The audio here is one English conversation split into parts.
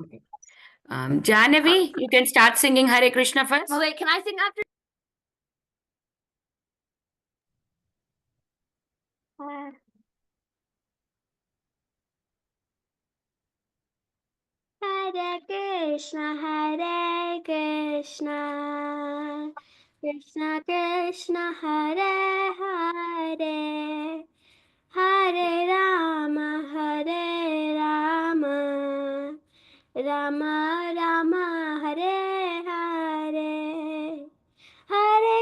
Okay. Jahnavi, you can start singing Hare Krishna first. Oh, wait, can I sing after? Hare Krishna, Krishna Krishna, Hare Hare, Hare Rama, Rama Rama, Hare Hare, Hare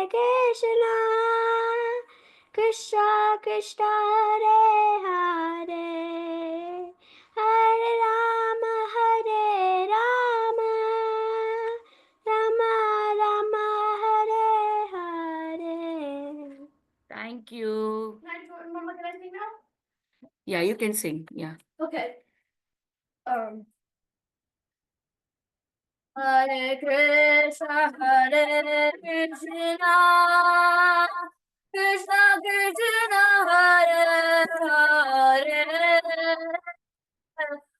Krishna, Krishna Krishna, Hare Hare, Hare Rama, Rama Rama, Hare Hare. Thank you. Mama, can I sing now? Yeah, you can sing. Yeah. Okay. Hare Krishna, Krishna Krishna, Hare Hare,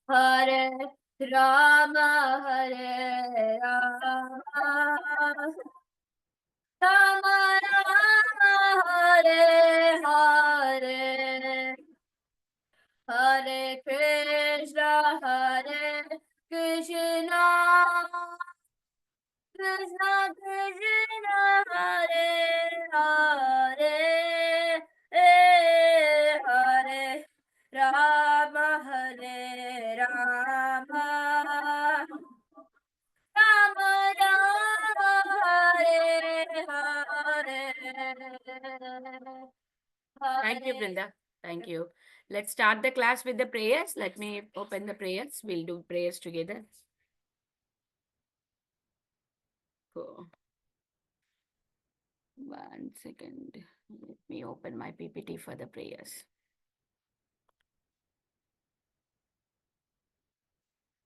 Hare Rama, Rama Rama, Hare Hare, Hare Krishna, Krishna Krishna Krishna, Hare Hare, Hare Rama, Rama Rama, Hare Hare. Thank you, Brinda. Thank you. Let's start the class with the prayers. Let me open the prayers. We'll do prayers together. Cool. 1 second. Let me open my PPT for the prayers.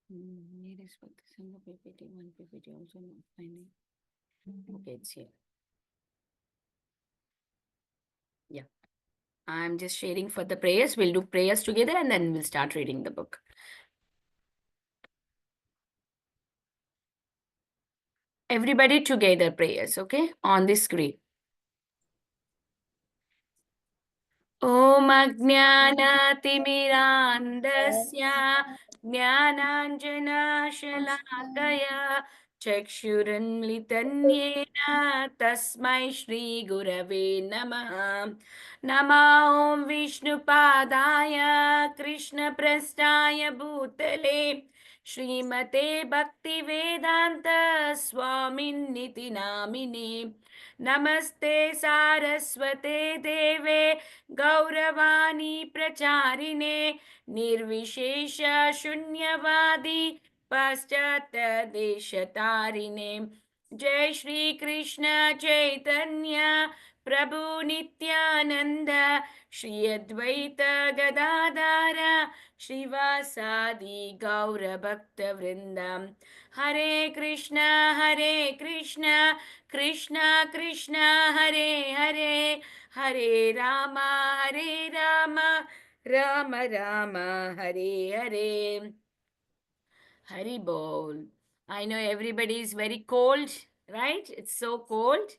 Here is what the single PPT, one PPT also not finding. Okay, it's here. Yeah. I'm just sharing for the prayers. We'll do prayers together and then we'll start reading the book. Everybody together prayers, okay? On the screen. Om Ajnanatimirandasya Jnananjana Shalakaya Chakshurunmitanyena Tasmai Shri Gurave Namaha. Nama Om Vishnupadaya Krishna Prastaya Bhutale Srimate Bhaktivedanta Swamin Niti Namine. Namaste Saraswate Deve Gauravani Pracharine Nirvishesha Shunyavadi Paschata Deshatarine. Jai Shri Krishna Chaitanya Prabhu Nityananda Shri Advaita Gadadara Shrivasadi Gaura Bhakta Vrindam. Hare Krishna, Krishna Krishna, Hare Hare, Hare Rama, Rama Rama, Hare Hare. Hari Bol. I know everybody is very cold, right? It's so cold,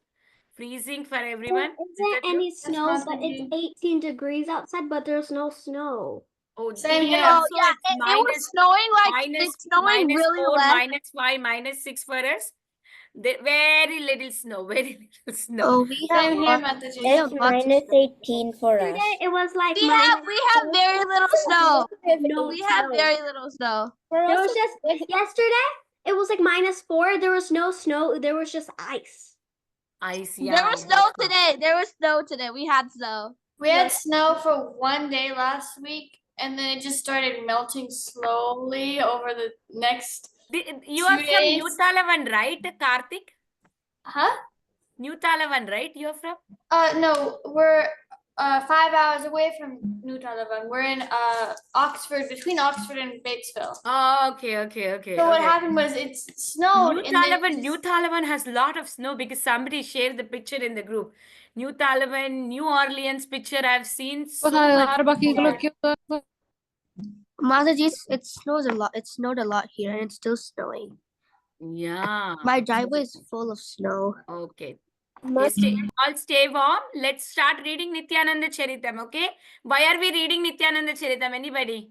freezing for everyone. There isn't any snow, but it's 18 degrees outside, but there's no snow. Oh, Same here here. also Yeah, it's it was snowing it's snowing minus really 4, less. -5, -6 for us. Very little snow, very little snow. Oh, we Same here, have Mataji. It's -18 for us. yesterday it was like we have very little snow. We have very little snow. There was just yesterday it was like -4. There was no snow. There was just ice. Ice, yeah. There was snow today. There was snow today. We had snow. We had snow for one day last week, and then it just started melting slowly over the next. You are from New Talavan, right, Karthik? Huh? New Talavan, right? You're from? No, we're 5 hours away from New Talavan. We're in Oxford, between Oxford and Batesville. Oh, okay. So what happened was it snowed. New Talavan has a lot of snow because somebody shared the picture in the group. New Talavan, New Orleans picture I've seen so much. Mataji, it snows a lot. It snowed a lot here, and it's still snowing. Yeah. My driveway is full of snow. Okay. All stay warm. Let's start reading Nityananda Charitam, okay? Why are we reading Nityananda Charitam? Anybody?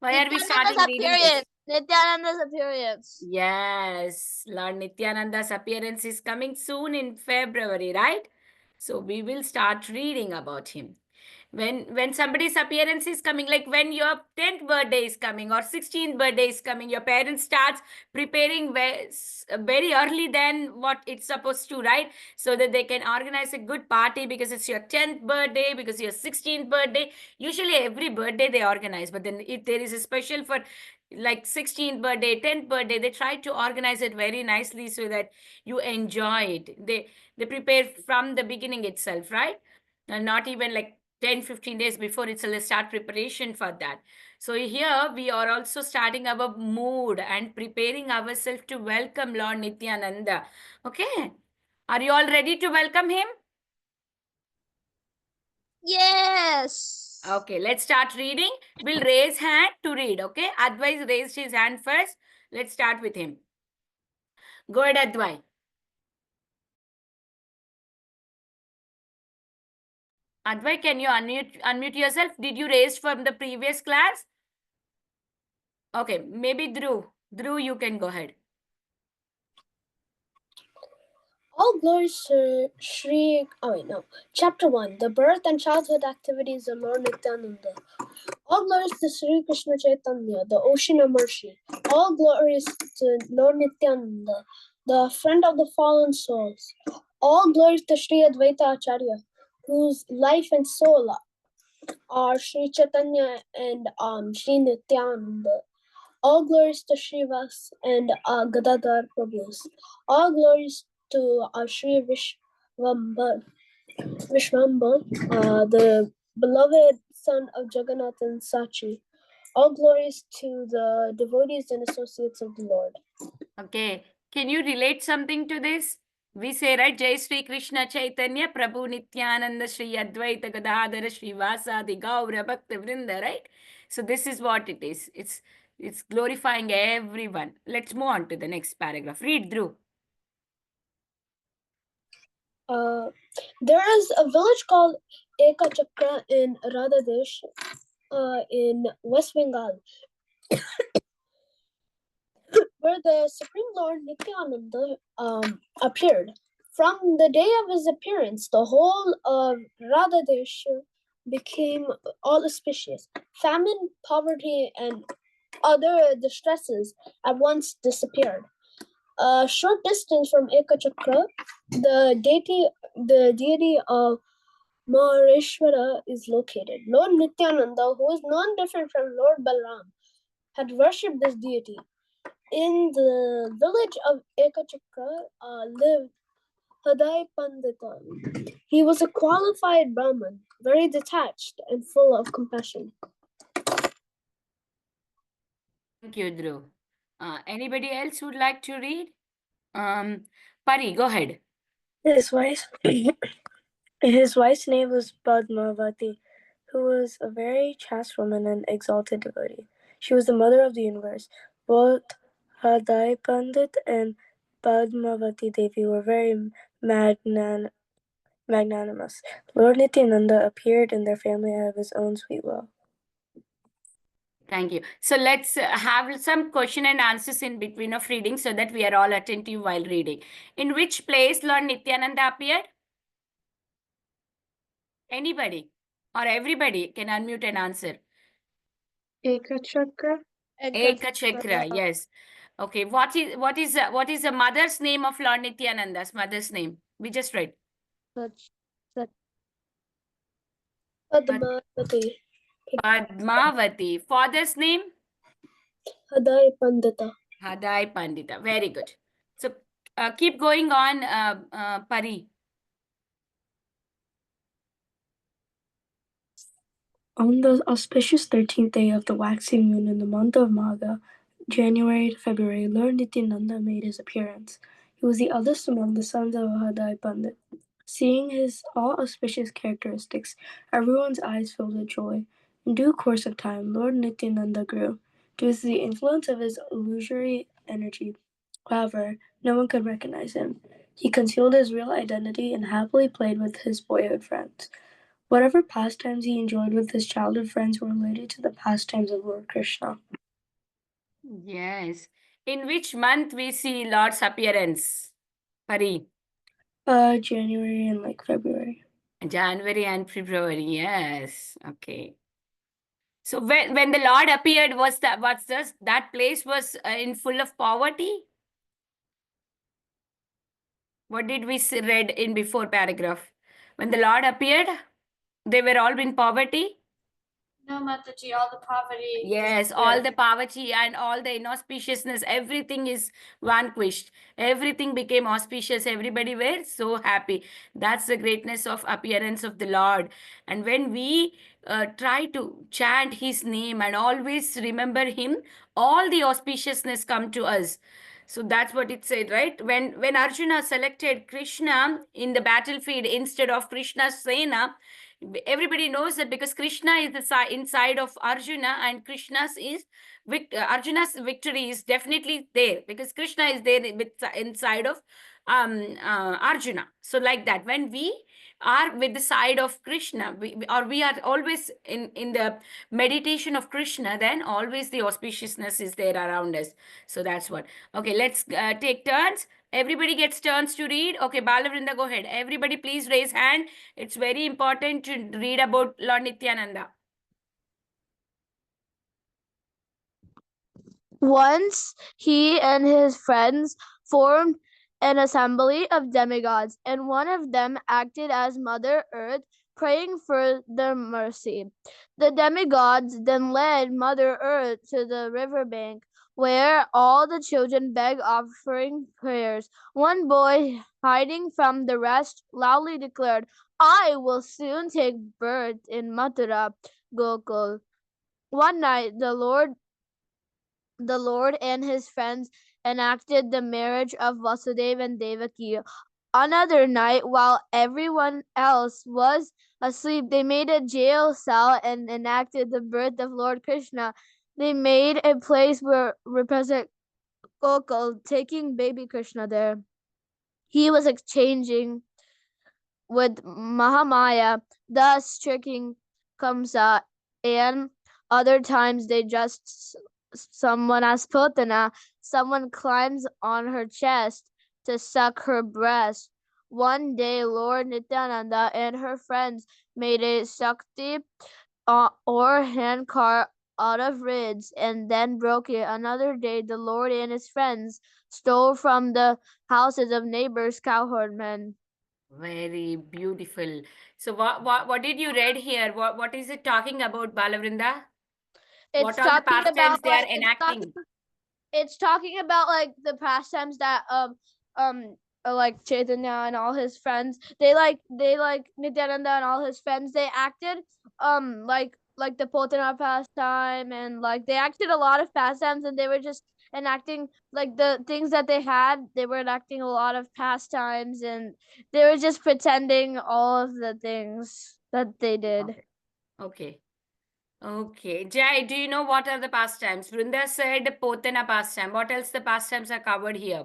Why are we starting reading this? Nityananda's appearance. Yes, Lord Nityananda's appearance is coming soon in February, right? So we will start reading about him. When somebody's appearance is coming, like when your 10th birthday is coming or 16th birthday is coming, your parents starts preparing very early than what it's supposed to, right? So that they can organize a good party because it's your 10th birthday, because your 16th birthday. Usually every birthday they organize, but then if there is a special for like 16th birthday, 10th birthday, they try to organize it very nicely so that you enjoy it. They prepare from the beginning itself, right? And not even like 10-15 days before itself start preparation for that. So here we are also starting our mood and preparing ourselves to welcome Lord Nityananda. Okay, are you all ready to welcome him? Yes. Okay, let's start reading. We'll raise hand to read. Okay, Advai raised his hand first. Let's start with him. Go ahead, Advai. Advai, can you unmute yourself? Did you raise from the previous class? Okay, maybe Dhruv. Dhruv, you can go ahead. All glories to Chapter 1. The birth and childhood activities of Lord Nityananda. All glories to Sri Krishna Chaitanya, the ocean of mercy. All glories to Lord Nityananda, the friend of the fallen souls. All glories to Sri Advaita Acharya, whose life and soul are Sri Chaitanya and Sri Nityananda. All glories to Srivas and Gadadhar Prabhus. All glories to Sri Vishwambar, the beloved son of Jagannath and Sachi. All glories to the devotees and associates of the Lord. Okay, can you relate something to this? We say, right, Jai Sri Krishna Chaitanya Prabhu Nityananda Sri Advaita Gadadhara Sri Vasadi Gaura Bhakta Vrinda, right? So this is what it is. It's glorifying everyone. Let's move on to the next paragraph. Read through. There is a village called Ekachakra in Radhadesh in West Bengal, where the Supreme Lord Nityananda appeared. From the day of his appearance, the whole of Radhadesh became all auspicious. Famine, poverty, and other distresses at once disappeared. A short distance from Ekachakra, the deity of Mahareshwara is located. Lord Nityananda, who is non different from Lord Balaram, had worshipped this deity. In the village of Ekachakra lived Hadai Pandita. He was a qualified Brahmin, very detached and full of compassion. Thank you, Dhruv. Anybody else would like to read? Pari, go ahead. His wife's name was Padmavati, who was a very chaste woman and exalted devotee. She was the mother of the universe. Both Hadai Pandit and Padmavati Devi were very magnanimous. Lord Nityananda appeared in their family out of his own sweet will. Thank you. So let's have some question and answers in between of reading so that we are all attentive while reading. In which place Lord Nityananda appeared? Anybody or everybody can unmute and answer. Ekachakra. Ekachakra, yes. Okay, what is the mother's name of Lord Nityananda's mother's name? We just read. Padmavati. Padmavati. Father's name? Hadai Pandita. Hadai Pandita. Very good. So keep going on, Pari. On the auspicious 13th day of the waxing moon in the month of Magha, January to February, Lord Nityananda made his appearance. He was the eldest among the sons of Hadai Pandit. Seeing his all auspicious characteristics, everyone's eyes filled with joy. In due course of time, Lord Nityananda grew, due to the influence of his illusory energy. However, no one could recognize him. He concealed his real identity and happily played with his boyhood friends. Whatever pastimes he enjoyed with his childhood friends were related to the pastimes of Lord Krishna. Yes. In which month we see Lord's appearance? Pari. January and February. January and February. Yes. Okay. So when the Lord appeared, that place was in full of poverty? What did we read in before paragraph? When the Lord appeared, they were all in poverty? No, Mataji, all the poverty. Yes, all the poverty and all the inauspiciousness, everything is vanquished. Everything became auspicious. Everybody were so happy. That's the greatness of appearance of the Lord. And when we try to chant his name and always remember him, all the auspiciousness come to us. So that's what it said, right? When Arjuna selected Krishna in the battlefield instead of Krishna's Sena, everybody knows that because Krishna is the inside of Arjuna, and Arjuna's victory is definitely there because Krishna is there inside of Arjuna. So like that, when we are with the side of Krishna, we are always in the meditation of Krishna, then always the auspiciousness is there around us. So that's what. Okay, let's take turns. Everybody gets turns to read. Okay, Balavrinda, go ahead. Everybody please raise hand. It's very important to read about Lord Nityananda. Once he and his friends formed an assembly of demigods, and one of them acted as Mother Earth, praying for their mercy. The demigods then led Mother Earth to the riverbank, where all the children begged, offering prayers. One boy, hiding from the rest, loudly declared, "I will soon take birth in Mathura, Gokul." One night, the Lord and his friends enacted the marriage of Vasudeva and Devaki. Another night, while everyone else was asleep, they made a jail cell and enacted the birth of Lord Krishna. They made a place where represent Gokul, taking baby Krishna there. He was exchanging with Mahamaya, thus tricking Kamsa, and other times they just someone as Putana, someone climbs on her chest to suck her breast. One day, Lord Nityananda and her friends made a Shakti or handcart out of reeds and then broke it. Another day, the Lord and his friends stole from the houses of neighbors' cowherdmen. Very beautiful. So what did you read here? What is it talking about, Balavrinda? What It's are the talking pastimes about they are like enacting? it's talking about like the pastimes that like Chaitanya and all his friends they like Nityananda and all his friends they acted like the Potana pastime, and like they acted a lot of pastimes, and they were just enacting like the things that they had. They were enacting a lot of pastimes, and they were just pretending all of the things that they did. Okay. Okay. Okay. Jai, do you know what are the pastimes? Vrinda said Potana pastime. What else the pastimes are covered here?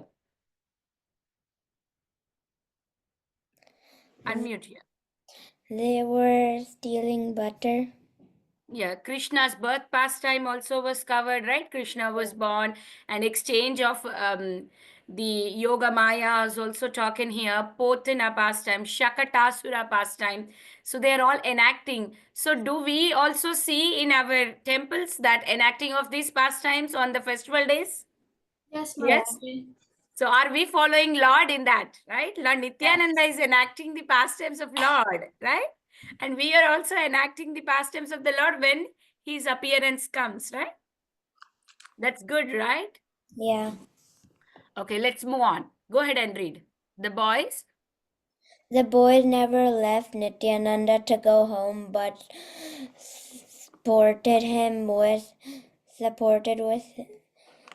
Unmute here. They were stealing butter. Yeah, Krishna's birth pastime also was covered, right? Krishna was born, and exchange of the Yoga Maya is also talking here. Potana pastime, Shakatasura pastime. So they are all enacting. So do we also see in our temples that enacting of these pastimes on the festival days? Yes, Yes. Mataji. So are we following Lord in that, right? Lord Nityananda Yes. is enacting the pastimes of Lord, right? And we are also enacting the pastimes of the Lord when his appearance comes, right? That's good, right? Yeah. Okay, let's move on. Go ahead and read. The boys. The boys never left Nityananda to go home, but supported him with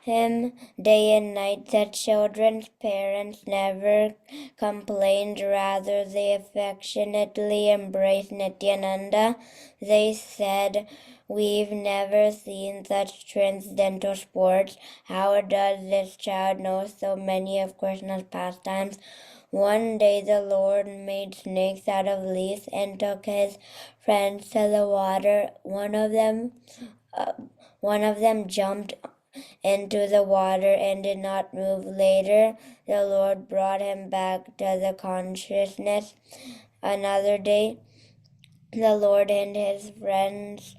him day and night. The children's parents never complained, rather, they affectionately embraced Nityananda. They said, "We've never seen such transcendental sports. How does this child know so many of Krishna's pastimes?" One day the Lord made snakes out of leaves and took his friends to the water. One of them jumped into the water and did not move. Later, the Lord brought him back to the consciousness. Another day, the Lord and his friends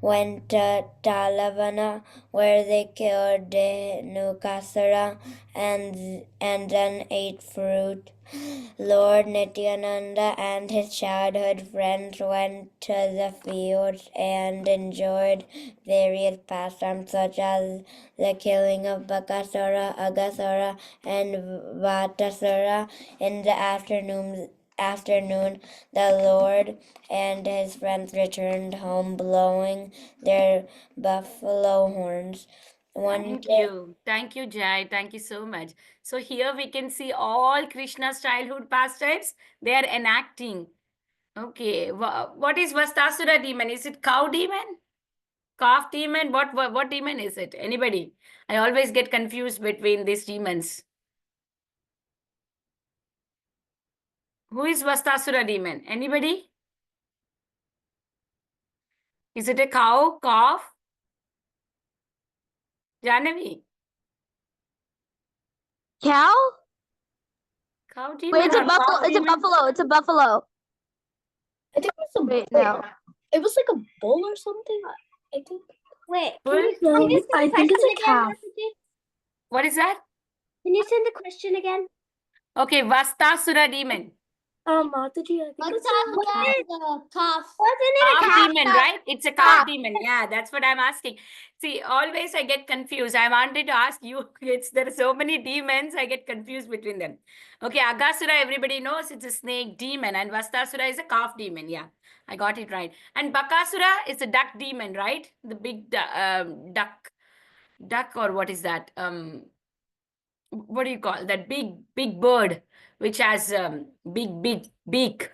went to Talavana, where they killed Nukasara and then ate fruit. Lord Nityananda and his childhood friends went to the fields and enjoyed various pastimes such as the killing of Bakasura, Agasura, and Vatasura. In the afternoon, the Lord and his friends returned home blowing their buffalo horns. Thank you, Jai. Thank you so much. So here we can see all Krishna's childhood pastimes. They are enacting. Okay. What is Vastasura demon? Is it cow demon? Calf demon? What demon is it? Anybody? I always get confused between these demons. Who is Vastasura demon? Anybody? Is it a cow? Calf? Janavi? Cow? Cow demon Wait, it's a or buffalo. calf It's a demon? buffalo. It's a buffalo. I think it was a Wait, bull. no. It was like a bull or something. I think. Wait, Bull? can you send the I think it's question a again, calf. Mataji? What is that? Can you send the question again? Okay, Vastasura demon. Mataji, I think it's a calf. Wasn't it a Calf calf? demon, right? It's a calf demon. Yeah, that's what I'm asking. See, always I get confused. I wanted to ask you, there are so many demons, I get confused between them. Okay, Agasura, everybody knows it's a snake demon, and Vastasura is a calf demon. Yeah, I got it right. And Bakasura is a duck demon, right? The big duck, or what is that? What do you call that big bird which has big beak?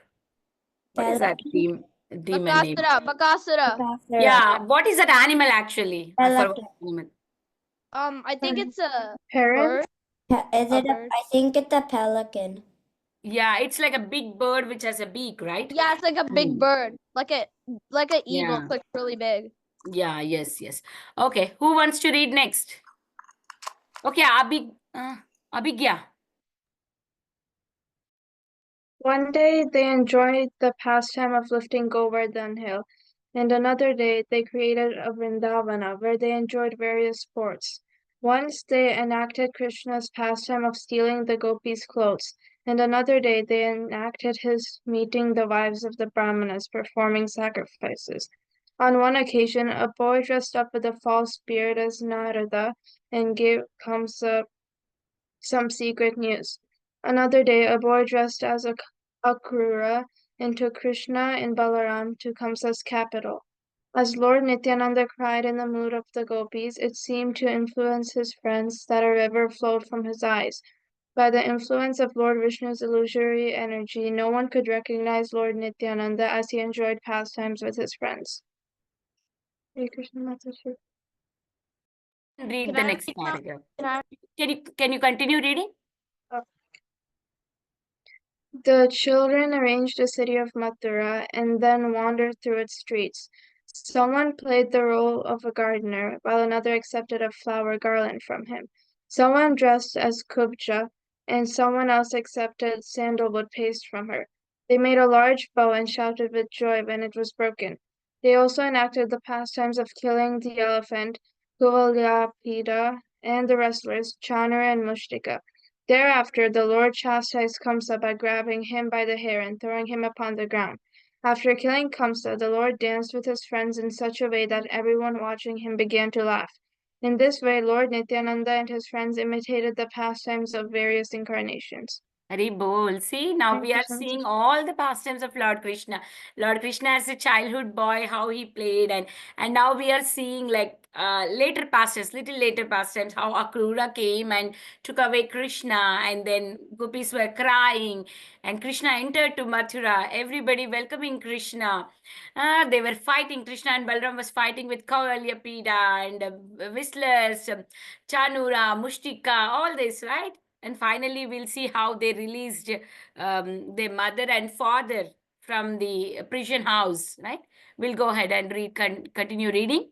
What is that demon name? Bakasura. Yeah, what is that animal actually? I forgot the animal. I think it's a Parrot? bird. Is it I think it's a pelican. Yeah, it's like a big bird which has a beak, right? Yeah, it's like a big bird, like an eagle, Yeah. it's like really big. Yeah, yes. Okay, who wants to read next? Okay, Abhigya. One day they enjoyed the pastime of lifting Govardhan hill, and another day they created a Vrindavana where they enjoyed various sports. Once they enacted Krishna's pastime of stealing the gopis' clothes, and another day they enacted his meeting the wives of the Brahmanas, performing sacrifices. On one occasion, a boy dressed up with a false beard as Narada and gave Kamsa some secret news. Another day, a boy dressed as a Akrura and took Krishna and Balaram to Kamsa's capital. As Lord Nityananda cried in the mood of the gopis, it seemed to influence his friends that a river flowed from his eyes. By the influence of Lord Vishnu's illusory energy, no one could recognize Lord Nityananda as he enjoyed pastimes with his friends. Hare Krishna Mataji. Read Can the I next read now? paragraph. Can you continue reading? The children arranged a city of Mathura and then wandered through its streets. Someone played the role of a gardener, while another accepted a flower garland from him. Someone dressed as Kubja, and someone else accepted sandalwood paste from her. They made a large bow and shouted with joy when it was broken. They also enacted the pastimes of killing the elephant, Kuvalyapida, and the wrestlers, Chanar and Mushtika. Thereafter the Lord chastised Kamsa by grabbing him by the hair and throwing him upon the ground. After killing Kamsa, the Lord danced with his friends in such a way that everyone watching him began to laugh. In this way, Lord Nityananda and his friends imitated the pastimes of various incarnations. Hari bol. See, now Thank we you are so much. seeing all the pastimes of Lord Krishna. Lord Krishna as a childhood boy, how he played, and now we are seeing like later pastimes, little later pastimes, how Akrura came and took away Krishna, and then gopis were crying, and Krishna entered to Mathura, everybody welcoming Krishna. They were fighting, Krishna and Balram was fighting with Kauvalyapida and whistlers, Chanura, Mushtika, all this, right? And finally, we'll see how they released their mother and father from the prison house, right? We'll go ahead and read, continue reading.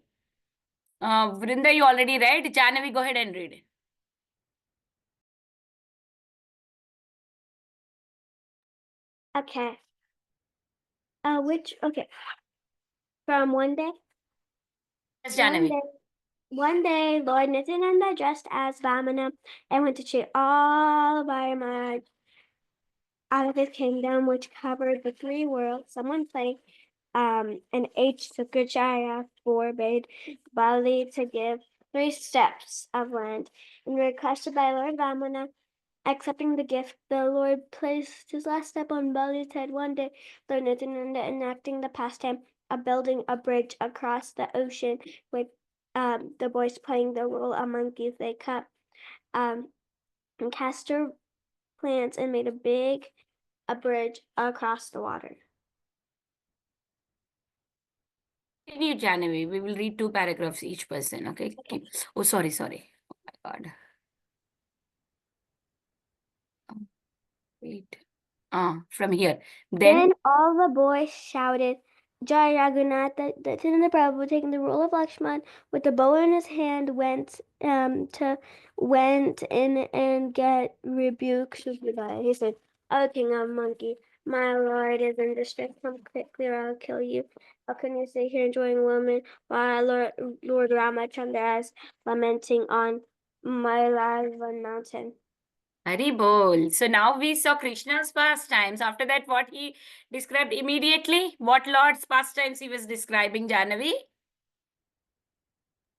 Vrinda, you already read. Janavi, go ahead and read. Okay. Okay. From one day. Yes, Janavi. One day, Lord Nityananda dressed as Vamana and went to cheat all of Vairama out of his kingdom, which covered the 3 worlds. Someone played and H. Sukracharya forbade Bali to give 3 steps of land, and requested by Lord Vamana. Accepting the gift, the Lord placed his last step on Bali's head. One day, Lord Nityananda enacting the pastime of building a bridge across the ocean with the boys playing the role of monkeys. They cut castor plants and made a bridge across the water. Continue, Janavi. We will read 2 paragraphs each person. Okay. Oh, sorry. Oh my God. Wait. From here. Then all the boys shouted, Jai Raghunatha. Nityananda Prabhu, taking the role of Lakshman with the bow in his hand, went in and get rebuked. He said, "O king of monkey, my lord is in distress. Come quickly or I'll kill you. How can you stay here enjoying women while Lord Ramachandra is lamenting on Mailavan mountain?" Hari bol. So now we saw Krishna's pastimes. After that, what he described immediately? What Lord's pastimes he was describing, Janavi?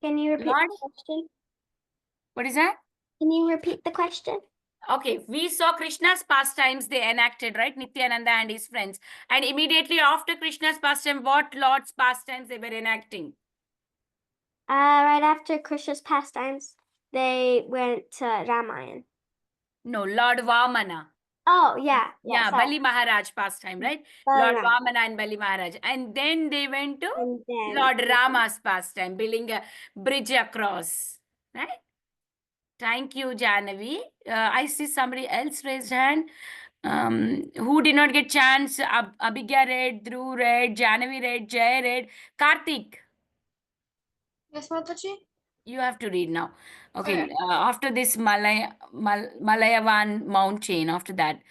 Can you repeat the question? What is that? Can you repeat the question? Okay, we saw Krishna's pastimes they enacted, right? Nityananda and his friends. And immediately after Krishna's pastime, what Lord's pastimes they were enacting? Right after Krishna's pastimes, they went to Ramayana. No, Lord Vamana. Oh, yeah. Yeah, sorry. Bali Maharaj pastime, right? Lord Vamana and Bali Maharaj. And then they went to Lord Rama's pastime, building a bridge across, right? Thank you, Janavi. I see somebody else raised hand. Who did not get chance? Abhigya read, Dhruv read, Janavi read, Jay read, Karthik. Yes, Mataji? You have to read now. Okay. After this Malayavan mount chain, after that,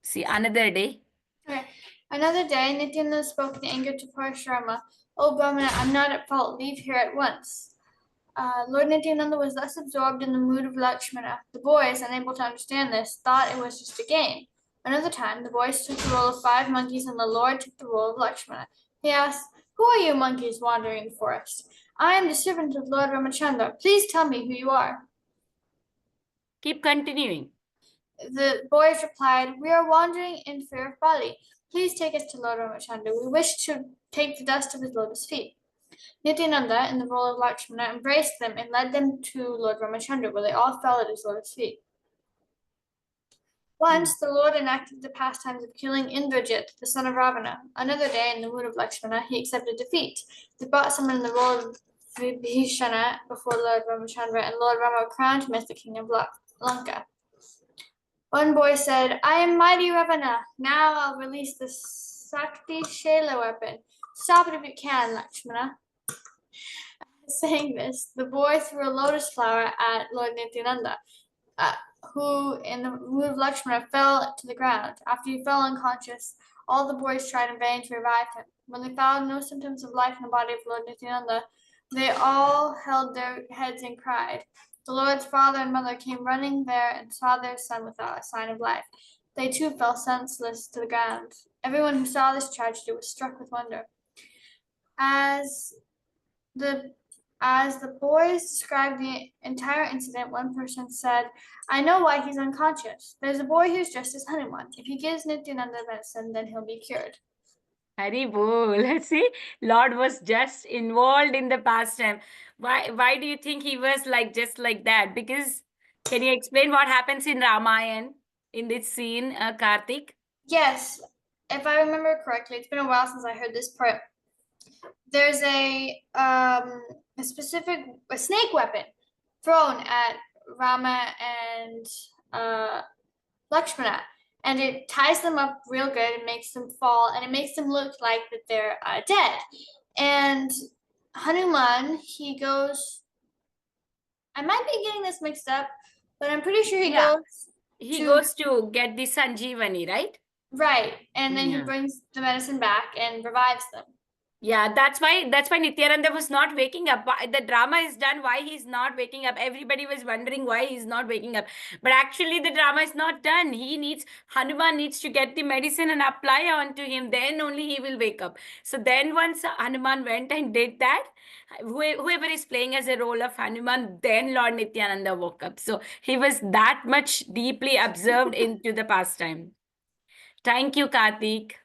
see another day. Okay. Another day, Nityananda spoke in anger to Parashurama. "O Brahmana, I'm not at fault. Leave here at once." Lord Nityananda was thus absorbed in the mood of Lakshmana. The boys, unable to understand this, thought it was just a game. Another time, the boys took the role of 5 monkeys and the Lord took the role of Lakshmana. He asked, "Who are you monkeys wandering in the forest?" "I am the servant of Lord Ramachandra. Please tell me who you are." Keep continuing. The boys replied, "We are wandering in fear of Bali. Please take us to Lord Ramachandra. We wish to take the dust of his lotus feet." Nityananda, in the role of Lakshmana, embraced them and led them to Lord Ramachandra, where they all fell at his lotus feet. Once, the Lord enacted the pastimes of killing Indrajit, the son of Ravana. Another day, in the mood of Lakshmana, he accepted defeat. They brought someone in the role of Vibhishana before Lord Ramachandra, and Lord Rama crowned him as the king of Lanka. One boy said, "I am mighty Ravana. Now I'll release the Sakti Shela weapon. Stop it if you can, Lakshmana." Saying this, the boy threw a lotus flower at Lord Nityananda, who, in the mood of Lakshmana, fell to the ground. After he fell unconscious, all the boys tried in vain to revive him. When they found no symptoms of life in the body of Lord Nityananda, they all held their heads and cried. The Lord's father and mother came running there and saw their son without a sign of life. They too fell senseless to the ground. Everyone who saw this tragedy was struck with wonder. As the boys described the entire incident, one person said, "I know why he's unconscious. There's a boy who's dressed as Hanuman. If he gives Nityananda medicine, then he'll be cured." Hari bol. Let's see. Lord was just involved in the pastime. Why do you think he was like just like that? Because can you explain what happens in Ramayana in this scene, Karthik? Yes, if I remember correctly, it's been a while since I heard this part. There's a specific snake weapon thrown at Rama and Lakshmana, and it ties them up real good and makes them fall, and it makes them look like that they're dead. And Hanuman, he goes. I might be getting this mixed up, but I'm pretty sure he Yeah. goes He to goes to get the Sanjeevani, right? right, and then he Yeah. brings the medicine back and revives them. Yeah, that's why Nityananda was not waking up. The drama is done. Why he's not waking up? Everybody was wondering why he's not waking up. But actually, the drama is not done. Hanuman needs to get the medicine and apply onto him. Then only he will wake up. So then once Hanuman went and did that, whoever is playing as a role of Hanuman, then Lord Nityananda woke up. So he was that much deeply observed into the pastime. Thank you, Karthik.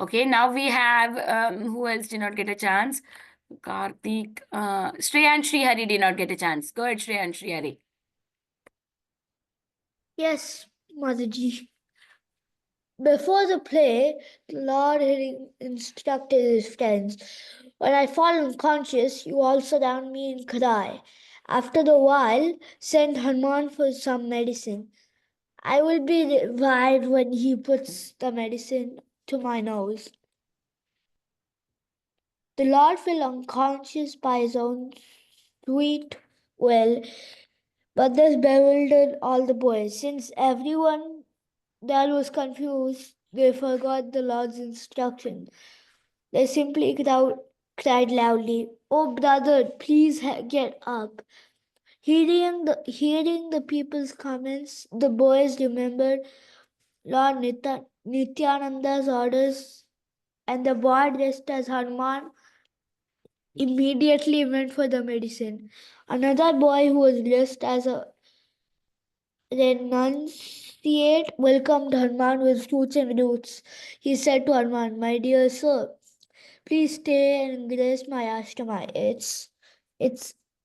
Okay, now we have who else did not get a chance? Karthik, Shreya and Srihari did not get a chance. Go ahead, Shreya and Srihari. Yes, Mataji. Before the play, the Lord had instructed his friends, when I fall unconscious, you all surround me and cry. After a while, send Hanuman for some medicine. I will be revived when he puts the medicine to my nose. The Lord fell unconscious by his own sweet will, but this bewildered all the boys. Since everyone there was confused, they forgot the Lord's instruction. They simply cried loudly, "Oh, brother, please get up." Hearing the people's comments, the boys remembered Lord Nityananda's orders, and the boy dressed as Hanuman immediately went for the medicine. Another boy who was dressed as a renunciate welcomed Hanuman with fruits and roots. He said to Hanuman, "My dear sir, please stay and grace my ashrama.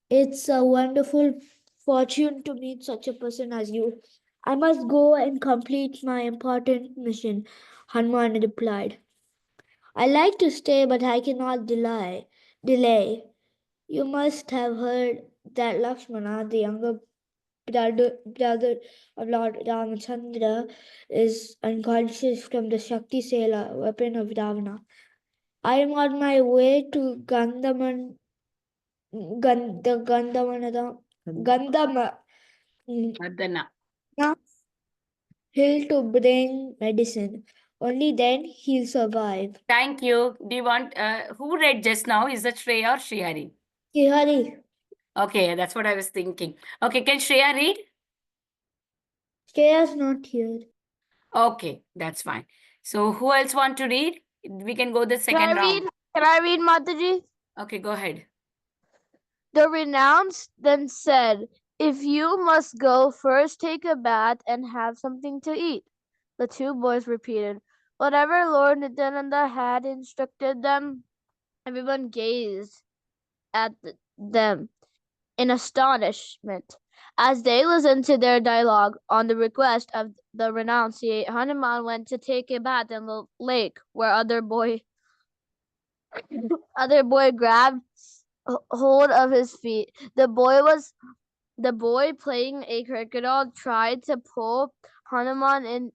It's a wonderful fortune to meet such a person as you. I must go and complete my important mission." Hanuman replied, "I like to stay, but I cannot delay. You must have heard that Lakshmana, the younger brother of Lord Ramachandra, is unconscious from the Shakti Sela, weapon of Ravana. I am on my way to Gandhama Adana. hill to bring medicine. Only then he'll survive." Thank you. Do you want, who read just now? Is that Shreya or Srihari? Srihari, Okay, that's what I was thinking. Okay, can Shreya read? Shreya's not here. Okay, that's fine. So who else want to read? We can go the second round. Can I read, Mataji? Okay, go ahead. The renounced then said, "If you must go, first take a bath and have something to eat." The two boys repeated whatever Lord Nityananda had instructed them. Everyone gazed at them in astonishment. As they listened to their dialogue, on the request of the renunciate, Hanuman went to take a bath in the lake, where other boy grabbed hold of his feet. The boy playing a cricket ball tried to pull Hanuman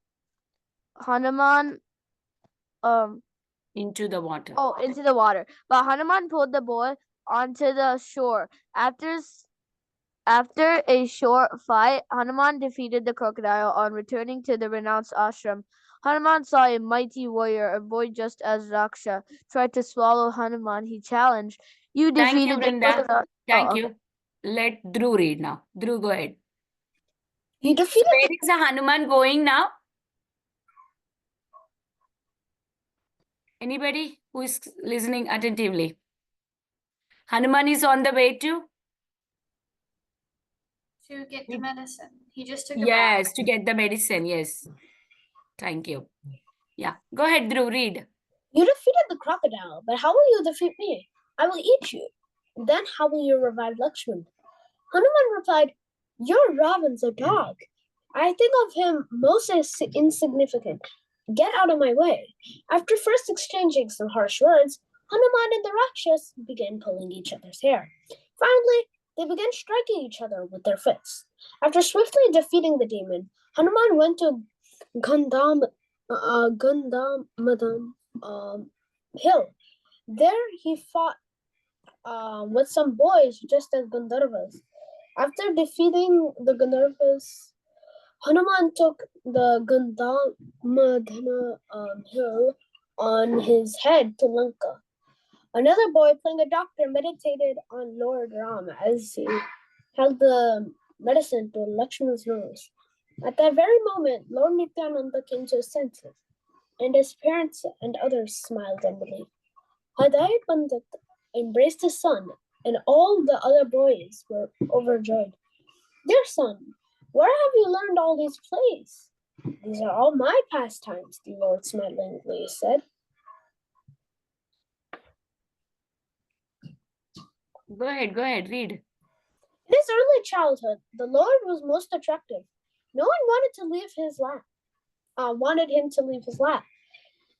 Into the water. into the water, but Hanuman pulled the boy onto the shore. After a short fight, Hanuman defeated the crocodile. On returning to the renounced ashram, Hanuman saw a mighty warrior, a boy just as Raksha, tried to swallow Hanuman. He challenged, "You Thank you, defeated the Brinda. crocodile." Thank Oh, you. Let Dhruv read now. Dhruv, go ahead. He defeated Where is the Hanuman going now? Anybody who is listening attentively? Hanuman is on the way to? To get the medicine. He just took a bath. Yes, to get the medicine. Yes. Thank you. Yeah. Go ahead, Dhruv, read. You defeated the crocodile, but how will you defeat me? I will eat you. Then how will you revive Lakshman? Hanuman replied, Your Ravan's a dog. I think of him most as insignificant. Get out of my way. After first exchanging some harsh words, Hanuman and the Rakshas began pulling each other's hair. Finally, they began striking each other with their fists. After swiftly defeating the demon, Hanuman went to Gandhamadam hill. There he fought with some boys dressed as Gandharvas. After defeating the Gandharvas, Hanuman took the Gandhamadana hill on his head to Lanka. Another boy playing a doctor meditated on Lord Ram as he held the medicine to Lakshman's nose. At that very moment, Lord Nityananda came to his senses, and his parents and others smiled in belief. Hadai Pandit embraced his son, and all the other boys were overjoyed. Dear son, where have you learned all these plays? These are all my pastimes, the Lord smilingly said. Go ahead, read. In his early childhood, the Lord was most attractive. No one wanted him to leave his lap.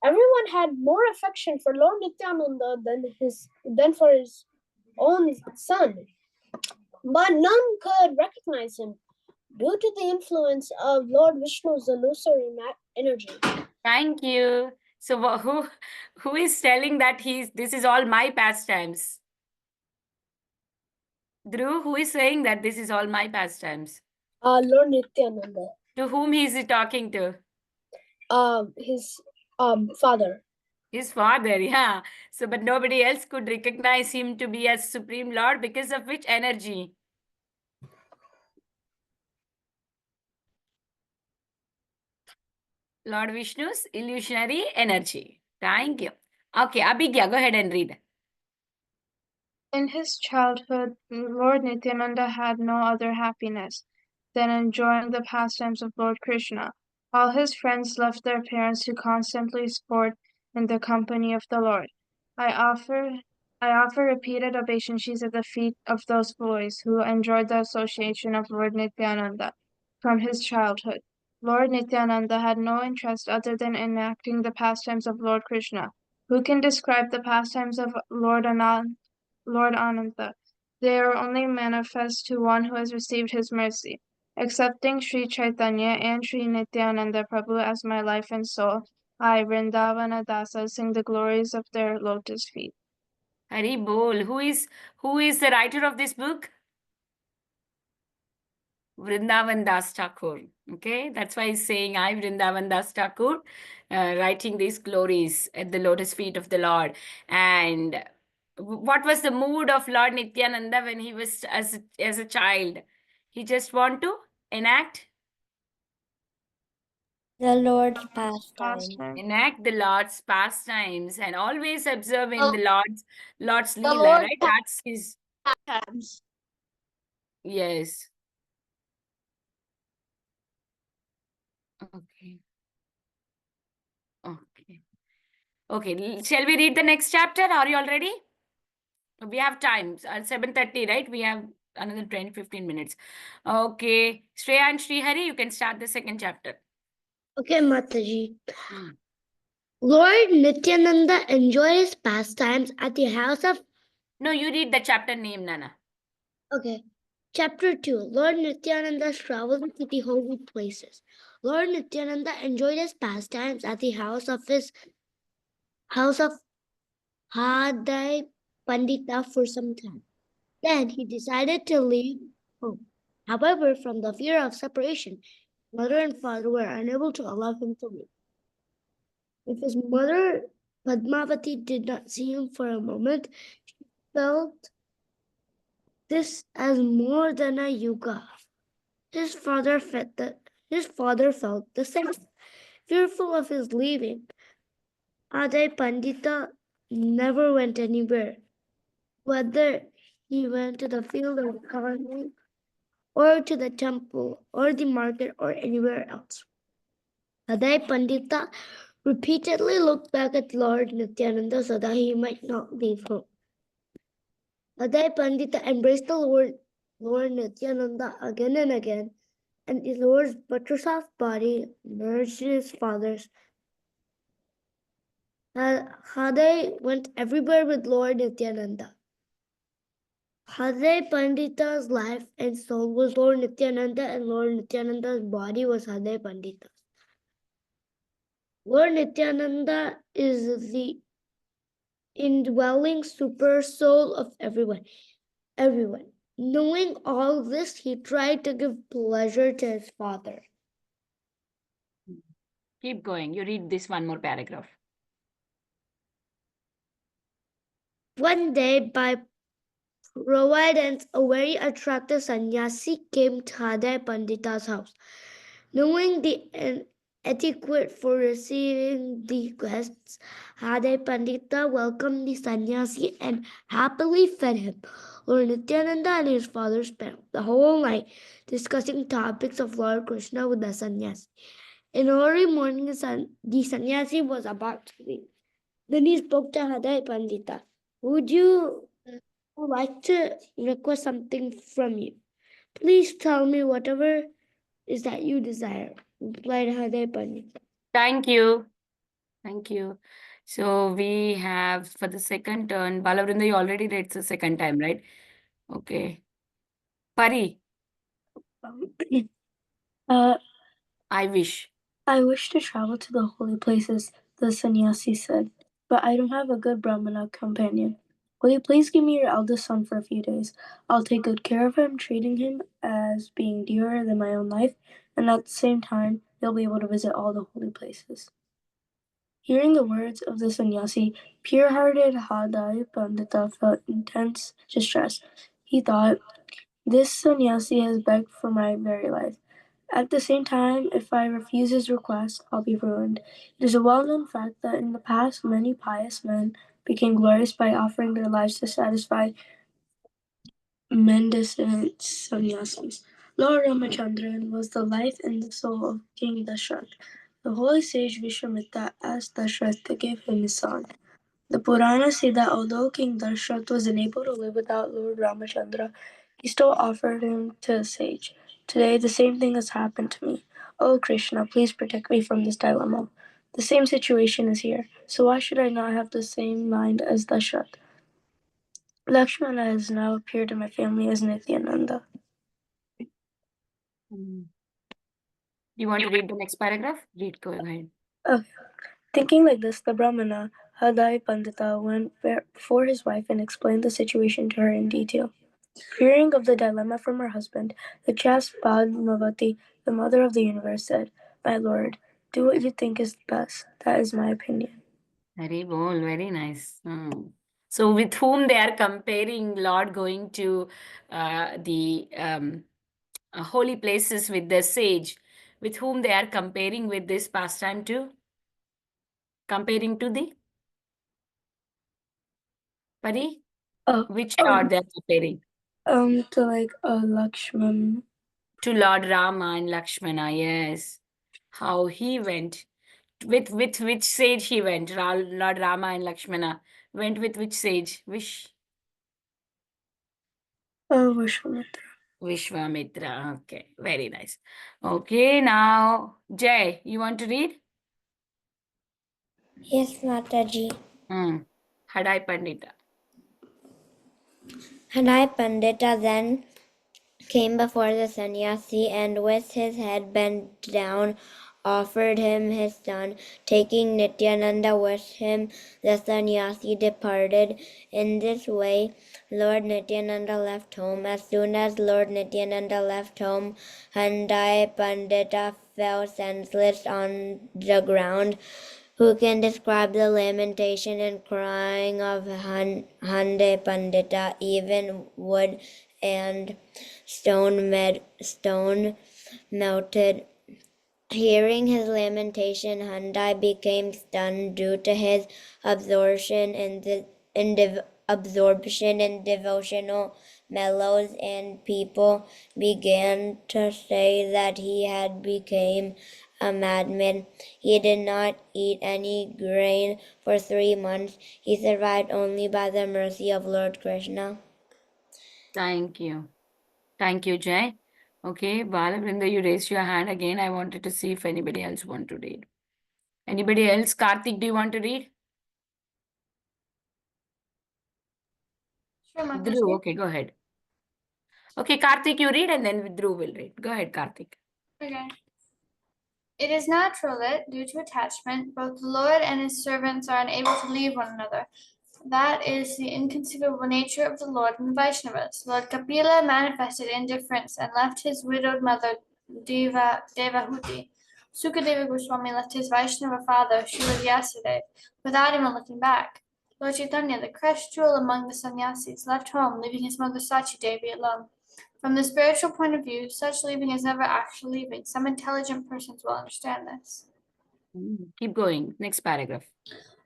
Everyone had more affection for Lord Nityananda than for his own son. But none could recognize him due to the influence of Lord Vishnu's illusory energy. Thank you. So who is telling that this is all my pastimes? Dhruv, who is saying that this is all my pastimes? Lord Nityananda. To whom is he talking to? His father. His father, yeah. So, but nobody else could recognize him to be as Supreme Lord because of which energy? Lord Vishnu's illusionary energy. Thank you. Okay, Abhigya, go ahead and read. In his childhood, Lord Nityananda had no other happiness than enjoying the pastimes of Lord Krishna. All his friends left their parents to constantly sport in the company of the Lord. I offer repeated obeisances at the feet of those boys who enjoyed the association of Lord Nityananda from his childhood. Lord Nityananda had no interest other than enacting the pastimes of Lord Krishna. Who can describe the pastimes of Lord Ananta? They are only manifest to one who has received his mercy. Accepting Sri Chaitanya and Sri Nityananda Prabhu as my life and soul, I, Vrindavana Dasa, sing the glories of their lotus feet. Hari Bol. Who is the writer of this book? Vrindavan Das Thakur. Okay, that's why he's saying, I, Vrindavan Das Thakur, writing these glories at the lotus feet of the Lord. And what was the mood of Lord Nityananda when he was as a child? He just want to enact The Lord's pastime. enact the Lord's pastimes and always observing The- the Lord's The Leela, Lord right? That's his, pastimes. yes. Okay. Okay. Okay. Shall we read the next chapter? Are you all ready? We have time. 7:30, right? We have another 10-15 minutes. Okay. Shreya and Srihari, you can start the second chapter. Okay, Mataji. Hmm. Lord Nityananda enjoyed his pastimes at the house of... No, you read the chapter name, Nana. Okay. Chapter 2. Lord Nityananda traveled to the holy places. Lord Nityananda enjoyed his pastimes at the house of Hadai Pandita for some time. Then he decided to leave home. However, from the fear of separation, mother and father were unable to allow him to leave. If his mother Padmavati did not see him for a moment, she felt this as more than a yuga. His father felt the same. Fearful of his leaving, Adai Pandita never went anywhere. Whether he went to the field of farming, or to the temple, or the market, or anywhere else. Adai Pandita repeatedly looked back at Lord Nityananda so that he might not leave home. Adai Pandita embraced the Lord Nityananda again and again, and the Lord's buttersoft body merged in his father's. Hadai went everywhere with Lord Nityananda. Hadai Pandita's life and soul was Lord Nityananda, and Lord Nityananda's body was Hadai Pandita's. Lord Nityananda is the indwelling super soul of everyone. Knowing all this, he tried to give pleasure to his father. Keep going. You read this one more paragraph. One day, by providence, a very attractive sannyasi came to Hadai Pandita's house. Knowing the etiquette for receiving the guests, Hadai Pandita welcomed the sannyasi and happily fed him. Lord Nityananda and his father spent the whole night discussing topics of Lord Krishna with the sannyasi. In early morning, the sannyasi was about to leave. Then he spoke to Hadai Pandita. Would you like to request something from you? Please tell me whatever is that you desire, replied Hadai Pandita. Thank you. Thank you. So we have for the second turn, Balavrinda, you already read the second time, right? Okay. Pari, Uh, I wish. I wish to travel to the holy places, the sannyasi said, but I don't have a good Brahmana companion. Will you please give me your eldest son for a few days? I'll take good care of him, treating him as being dearer than my own life, and at the same time, he'll be able to visit all the holy places. Hearing the words of the sannyasi, pure-hearted Hadai Pandita felt intense distress. He thought, this sannyasi has begged for my very life. At the same time, if I refuse his request, I'll be ruined. It is a well-known fact that in the past, many pious men became glorious by offering their lives to satisfy mendicant sannyasis. Lord Ramachandran was the life and the soul of King Dashrath. The holy sage Vishwamitra asked Dashrath to give him his son. The Puranas say that although King Dashrath was unable to live without Lord Ramachandra, he still offered him to a sage. Today, the same thing has happened to me. Oh Krishna, please protect me from this dilemma. The same situation is here, so why should I not have the same mind as Dashrath? Lakshmana has now appeared in my family as Nityananda. You want to read the next paragraph? Read, go ahead. Okay. Thinking like this, the Brahmana, Hadai Pandita, went before his wife and explained the situation to her in detail. Hearing of the dilemma from her husband, the chaste Padmavati, the mother of the universe, said, My lord, do what you think is best. That is my opinion. Very bold, very nice. So with whom they are comparing Lord going to the holy places with the sage, with whom they are comparing with this pastime to? Comparing to the Pari? Which Lord they are comparing? To like Lakshman. To Lord Rama and Lakshmana, yes. How he went. With which sage he went? Lord Rama and Lakshmana went with which sage? Vishwamitra. Vishwamitra. Okay, very nice. Okay, now Jay, you want to read? Yes, Mataji. Hadai Pandita. Hanai Pandita then came before the sannyasi and with his head bent down offered him his son. Taking Nityananda with him, the sannyasi departed. In this way, Lord Nityananda left home. As soon as Lord Nityananda left home, Handai Pandita fell senseless on the ground. Who can describe the lamentation and crying of Hande Pandita? Even wood and stone melted. Hearing his lamentation, Handai became stunned due to his absorption in devotional mellows, and people began to say that he had become a madman. He did not eat any grain for 3 months. He survived only by the mercy of Lord Krishna. Thank you. Thank you, Jay. Okay, Balabrinda, you raised your hand again. I wanted to see if anybody else want to read. Anybody else? Karthik, do you want to read? Sure, Mataji. Dhruv, okay, go ahead. Okay, Karthik, you read and then Dhruv will read. Go ahead, Karthik. Okay. It is natural that, due to attachment, both the Lord and his servants are unable to leave one another. That is the inconceivable nature of the Lord and the Vaishnavas. Lord Kapila manifested indifference and left his widowed mother Devahuti. Sukadeva Goswami left his Vaishnava father Srila Vyasadeva without even looking back. Lord Chaitanya, the crest jewel among the sannyasis, left home, leaving his mother Sachi Devi alone. From the spiritual point of view, such leaving is never actual leaving. Some intelligent persons will understand this. Keep going. Next paragraph.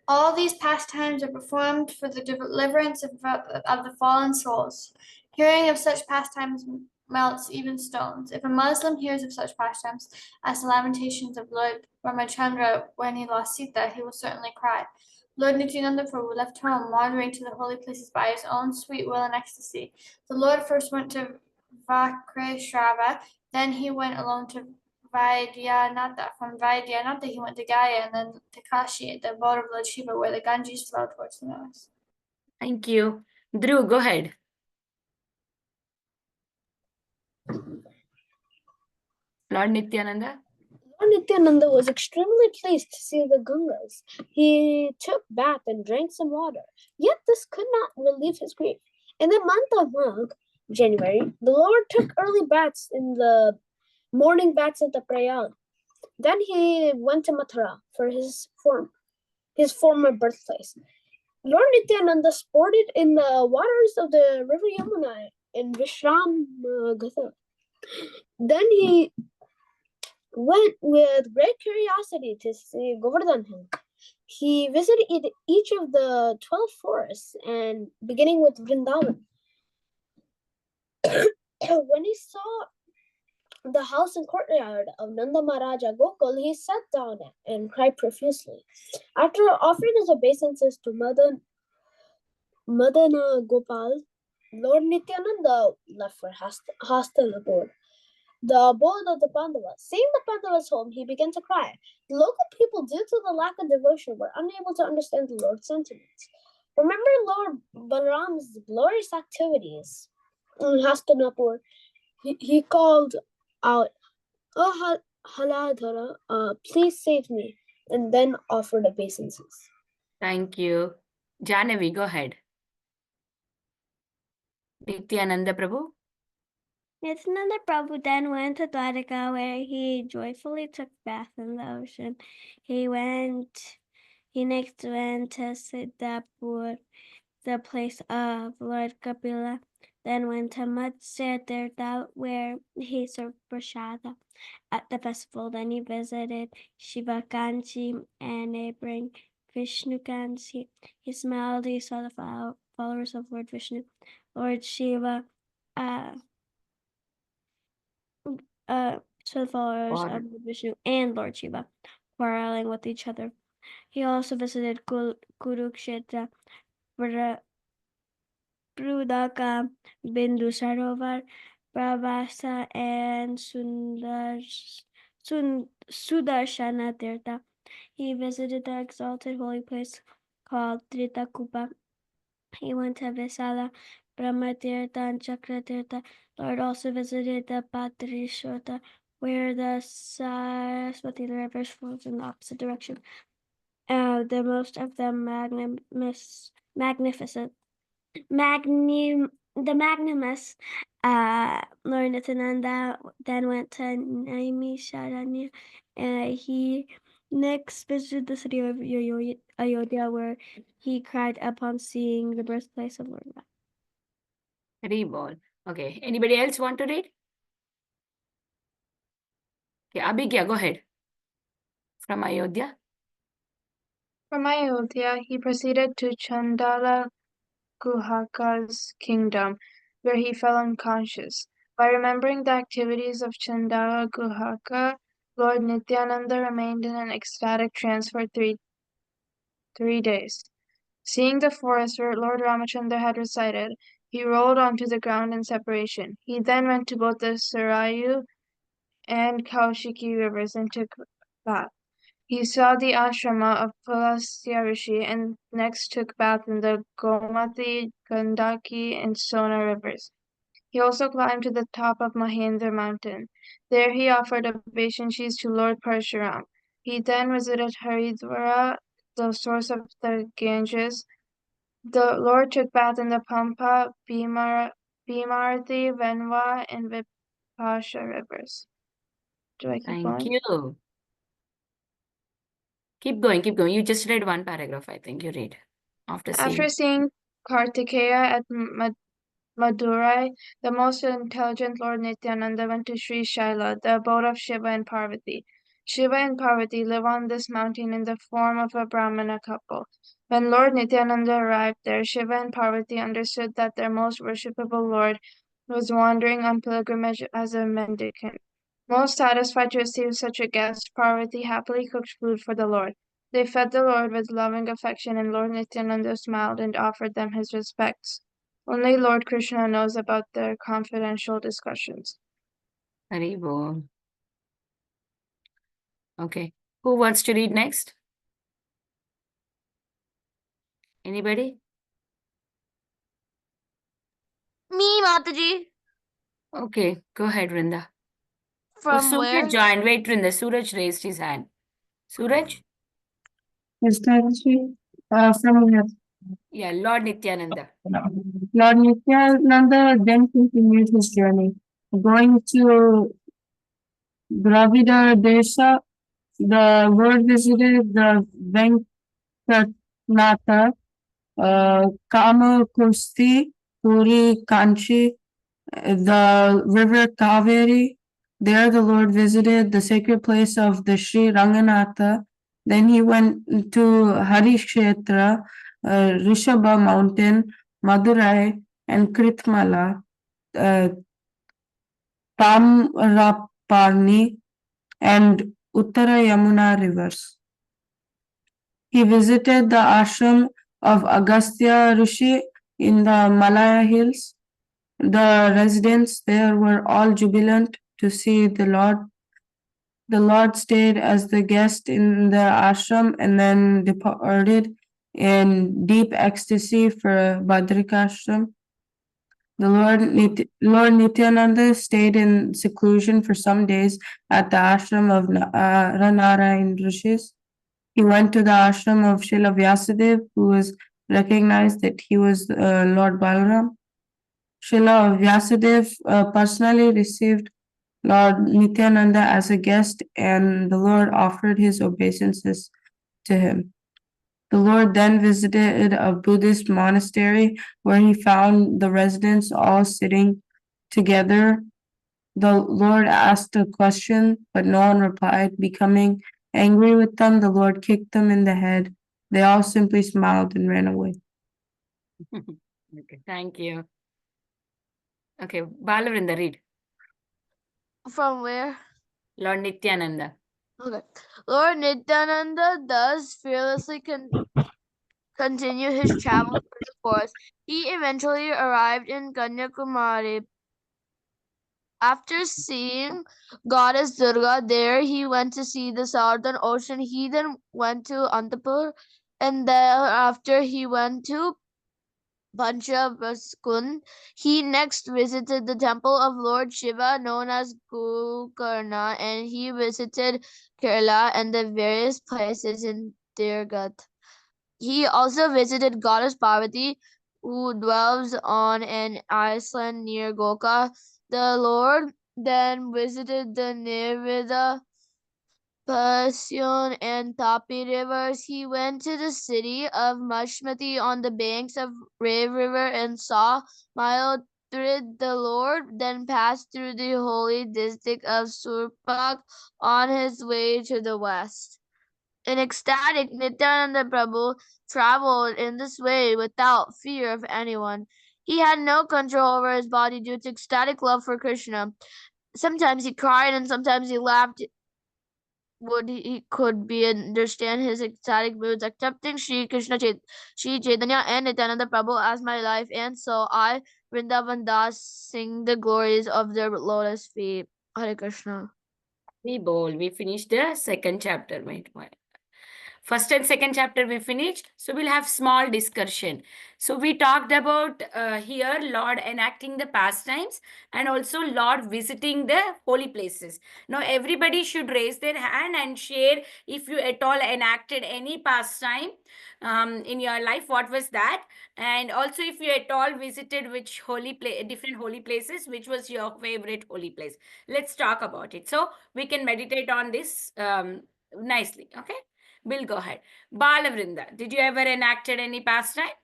All these pastimes are performed for the deliverance of the fallen souls. Hearing of such pastimes melts even stones. If a Muslim hears of such pastimes as the lamentations of Lord Ramachandra when he lost Sita, he will certainly cry. Lord Nityananda Prabhu left home, wandering to the holy places by his own sweet will and ecstasy. The Lord first went to Vakreshava, then he went alone to Vaidyanatha. From Vaidyanatha, he went to Gaya and then to Kashi, the abode of Lord Shiva, where the Ganges flow towards the north. Thank you. Dhruv, go ahead. Lord Nityananda. Lord Nityananda was extremely pleased to see the Gangas. He took bath and drank some water. Yet this could not relieve his grief. In the month of Magh, January, the Lord took early baths in the morning baths at the Prayag. Then he went to Mathura for his former birthplace. Lord Nityananda sported in the waters of the river Yamuna in Vishram Gatha. Then he went with great curiosity to see Govardhan Hill. He visited each of the 12 forests, and beginning with Vrindavan. When he saw the house and courtyard of Nanda Maharaja Gokul, he sat down and cried profusely. After offering his obeisances to Madana Gopal, Lord Nityananda left for Hastinapur, the abode of the Pandavas. Seeing the Pandavas home, he began to cry. The local people, due to the lack of devotion, were unable to understand the Lord's sentiments. Remembering Lord Balaram's glorious activities in Hastinapur, he called out, "Oh, Haladhara, please save me," and then offered obeisances. Thank you. Janavi, go ahead. Nityananda Prabhu. Nityananda Prabhu then went to Dwarka, where he joyfully took bath in the ocean. He next went to Siddhapur, the place of Lord Kapila, then went to Matsya Tirtha, where he served prasada at the festival. Then he visited Shiva Kanchi and neighboring Vishnu Kanchi. He smiled, he saw the followers of Lord Vishnu, Lord Shiva, to the followers of Lord Vishnu and Lord Shiva, quarreling with each other. He also visited Kurukshetra, Prudaka, Bindu Sarovar, Pravasa, and Sudarshana Tirtha. He visited the exalted holy place called Tritakupa. He went to Visala, Brahmatirtha, and Chakratirtha. Lord also visited the Patrishota, where the Saraswati rivers flows in the opposite direction. The most of the magnanimous Lord Nityananda then went to Naimisharanya. He next visited the city of Ayodhya, where he cried upon seeing the birthplace of Lord Ram. Reborn. Okay. Anybody else want to read? Okay, Abhigya, go ahead. From Ayodhya. From Ayodhya, he proceeded to Chandala Guhaka's kingdom, where he fell unconscious. By remembering the activities of Chandala Guhaka, Lord Nityananda remained in an ecstatic trance for three days. Seeing the forest where Lord Ramachandra had resided, he rolled onto the ground in separation. He then went to both the Sarayu and Kaushiki rivers and took bath. He saw the ashrama of Pulasya Rishi and next took bath in the Gomati, Gandaki, and Sona rivers. He also climbed to the top of Mahendra mountain. There he offered obeisances to Lord Parshuram. He then visited Haridwara, the source of the Ganges. The Lord took bath in the Pampa, Bhimarthi, Venva, and Vipasha rivers. Do I keep Thank going? you. Keep going, keep going. You just read one paragraph, I think you read. After seeing Kartikeya at Madurai, the most intelligent Lord Nityananda went to Sri Shaila, the abode of Shiva and Parvati. Shiva and Parvati live on this mountain in the form of a Brahmana couple. When Lord Nityananda arrived there, Shiva and Parvati understood that their most worshipable Lord was wandering on pilgrimage as a mendicant. Most satisfied to receive such a guest, Parvati happily cooked food for the Lord. They fed the Lord with loving affection, and Lord Nityananda smiled and offered them his respects. Only Lord Krishna knows about their confidential discussions. Hari Bol. Okay. Who wants to read next? Anybody? Me, Mataji. Okay, go ahead, Rinda. From Suraj where? joined. Wait, Rinda. Suraj raised his hand. Suraj? Yes, Thankfully, from here. Yeah, Lord Nityananda. Lord Nityananda then continued his journey, going to Dravida Desha. The Lord visited the Venkatnatha, Kamakusti, Puri, Kanchi, the river Kaveri. There the Lord visited the sacred place of the Sri Ranganatha. Then he went to Harishetra, Rishabha mountain, Madurai, and Kritmala, uh, Tamraparni, and Uttara Yamuna rivers. He visited the ashram of Agastya Rishi in the Malaya hills. The residents there were all jubilant to see the Lord. The Lord stayed as the guest in the ashram and then departed in deep ecstasy for Badrikashram. Lord Nityananda stayed in seclusion for some days at the ashram of Ranarayan Rishis. He went to the ashram of Srila Vyasadeva, who was recognized that he was Lord Balaram. Srila Vyasadeva personally received Lord Nityananda as a guest, and the Lord offered his obeisances to him. The Lord then visited a Buddhist monastery where he found the residents all sitting together. The Lord asked a question, but no one replied. Becoming angry with them, the Lord kicked them in the head. They all simply smiled and ran away. Okay, thank you. Okay, Balavinda, read. From where? Lord Nityananda. Okay. Lord Nityananda thus fearlessly continued his travels through the forest. He eventually arrived in Kanyakumari. After seeing goddess Durga there, he went to see the southern ocean. He then went to Antapur, and thereafter he went to Panchabaskund. He next visited the temple of Lord Shiva known as Gokarna, and he visited Kerala and the various places in Tirgat. He also visited goddess Parvati, who dwells on an island near Goka. The Lord then visited the Nirvida, Pasyon, and Tapi rivers. He went to the city of Mashmati on the banks of Rave River and saw Mayotrid. The Lord then passed through the holy district of Surpak on his way to the west. In ecstatic, Nityananda Prabhu traveled in this way without fear of anyone. He had no control over his body due to ecstatic love for Krishna. Sometimes he cried and sometimes he laughed. would he could be understand his ecstatic moods, accepting Shri Chaitanya and Nityananda Prabhu as my life, and so I, Vrindavan Das, sing the glories of their lotus feet. Hare Krishna. Be bold. We finished the second chapter. Wait. First and second chapter we finished, so we'll have small discussion. So we talked about here Lord enacting the pastimes and also Lord visiting the holy places. Now everybody should raise their hand and share if you at all enacted any pastime in your life, what was that, and also if you at all visited which different holy places, which was your favorite holy place. Let's talk about it so we can meditate on this nicely. Okay, Bill, go ahead. Balavrinda, did you ever enacted any pastime?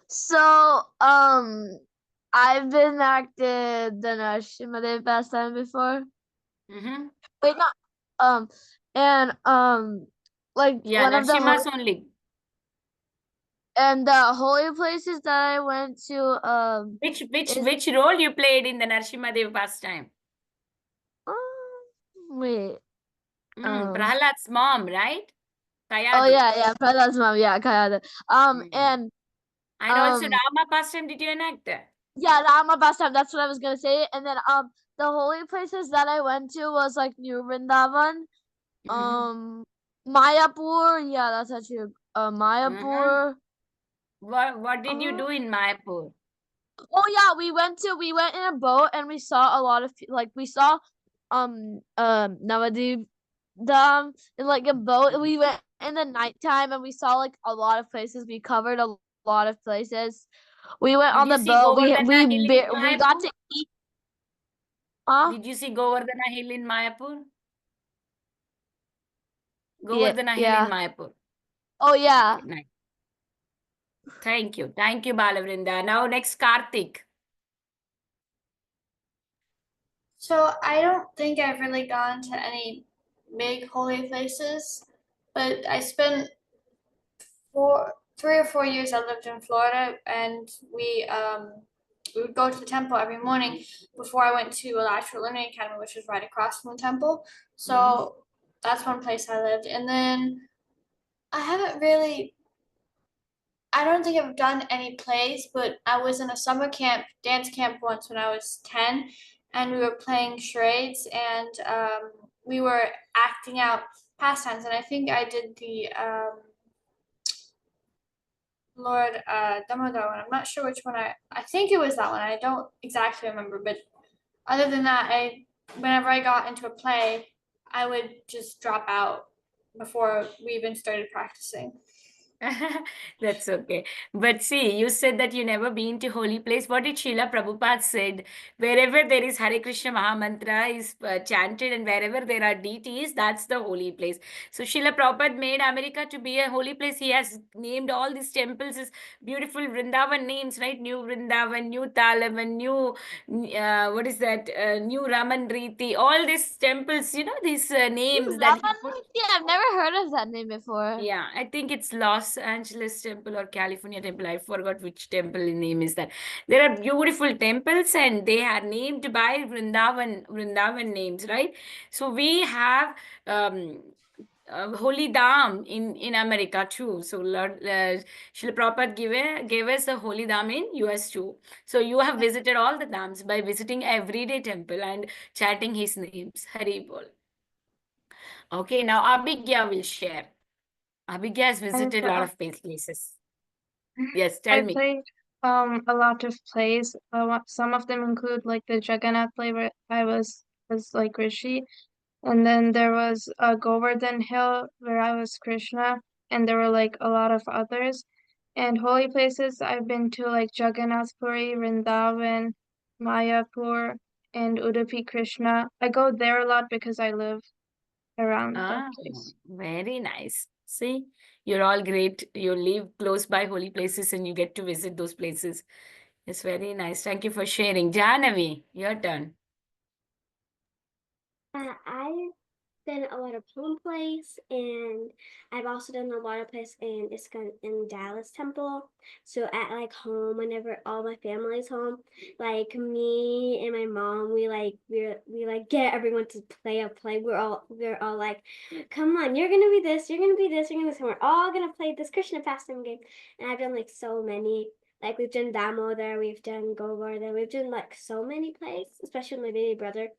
So, I've been acted the Narasimha pastime before. Mm-hmm. Wait, not and like Yeah, one of the Narshimas only. and the holy places that I went to Which role you played in the Narsimha Dev pastime? wait Prahlad's mom, right? oh Kayadu. yeah Prahlad's mom, yeah, Kayada. And also Rama pastime, did you enact? Yeah, Rama pastime, that's what I was gonna say. And then the holy places that I went to was like New Vrindavan, Mayapur, yeah, that's actually Mayapur. What did you do in Mayapur? Oh yeah, we went in a boat and we saw a lot of like we saw Navadip Dam in like a boat. We went in the nighttime and we saw like a lot of places. We covered a lot of places. We went Did on you the see boat. Govardhana Hill in We got Mayapur? to eat. Huh? Did you see Govardhana Hill in Mayapur? Yeah, Govardhana Hill in yeah. Mayapur. Oh yeah. Okay, nice. Thank you. Thank you, Balavrinda. Now next, Karthik. So I don't think I've really gone to any big holy places, but I spent 3 or 4 years. I lived in Florida, and we would go to the temple every morning before I went to Alachua Learning Academy, which is right across from the temple. So that's one place I lived, and then I haven't really. I don't think I've done any plays, but I was in a summer camp, dance camp once when I was 10, and we were playing charades, and we were acting out pastimes, and I think I did the Lord Damodar one. I'm not sure which one I think it was that one. I don't exactly remember, but other than that, whenever I got into a play, I would just drop out before we even started practicing. That's okay. But see, you said that you never been to holy place. What did Srila Prabhupada said? Wherever there is Hare Krishna Mahamantra is chanted and wherever there are deities, that's the holy place. So Srila Prabhupada made America to be a holy place. He has named all these temples as beautiful Vrindavan names, right? New Vrindavan, New Talavan, New, what is that? New Raman Riti. All these temples, these names that he put. Yeah, I've never heard of that name before. Yeah, I think it's Los Angeles temple or California temple. I forgot which temple name is that. There are beautiful temples and they are named by Vrindavan names, right? So we have Holy Dham in America too. So Lord Srila Prabhupada gave us a Holy Dham in US too. So you have visited all the dhams by visiting everyday temple and chanting his names. Hari Bol. Okay, now Abhigya will share. Abhigya has visited a lot of places. Yes, tell I me. played a lot of plays. Some of them include like the Jagannath play where I was like Rishi, and then there was Govardhan Hill where I was Krishna, and there were like a lot of others. And holy places I've been to like Jagannath Puri, Vrindavan, Mayapur, and Udupi Krishna. I go there a lot because I live around that place. Very nice. See, you're all great. You live close by holy places and you get to visit those places. It's very nice. Thank you for sharing. Jahnavi, your turn. I done a lot of home plays, and I've also done a lot of plays in Dallas Temple. So at like home, whenever all my family's home, like me and my mom, we get everyone to play a play. We're all like, come on, you're gonna be this, you're gonna be this, you're gonna be this. And we're all gonna play this Krishna pastime game. And I've done like so many. Like we've done Damodar, we've done Govardhan, we've done like so many plays, especially with my baby brother.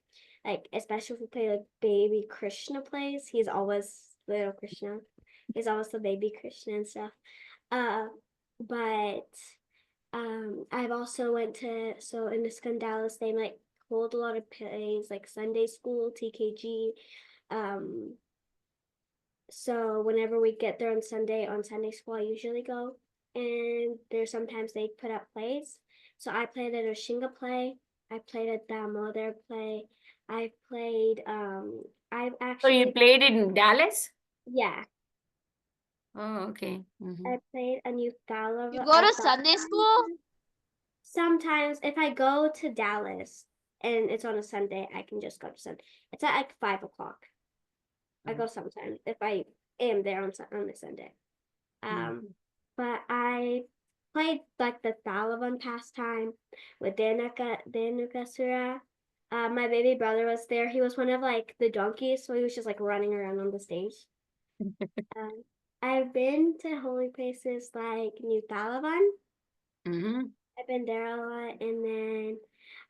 Like especially if we play like baby Krishna plays, he's always little Krishna. He's always the baby Krishna and stuff. But I've also went to in the Skandalas they like hold a lot of plays like Sunday school, TKG. So whenever we get there on Sunday school, I usually go. And there's sometimes they put up plays. So I played at a Shinga play. I played at Damodar play. I've played I've So actually you played in Dallas? yeah. Oh, okay. I played a new gala. You go to Sunday school? Sometimes if I go to Dallas and it's on a Sunday, I can just go to Sunday. It's at like 5 o'clock. I go sometimes if I am there on a Sunday. But I played like the Thalavan pastime with Danukasura. My baby brother was there. He was one of like the donkeys, so he was just like running around on the stage. I've been to holy places like New Thalavan. I've been there a lot, and then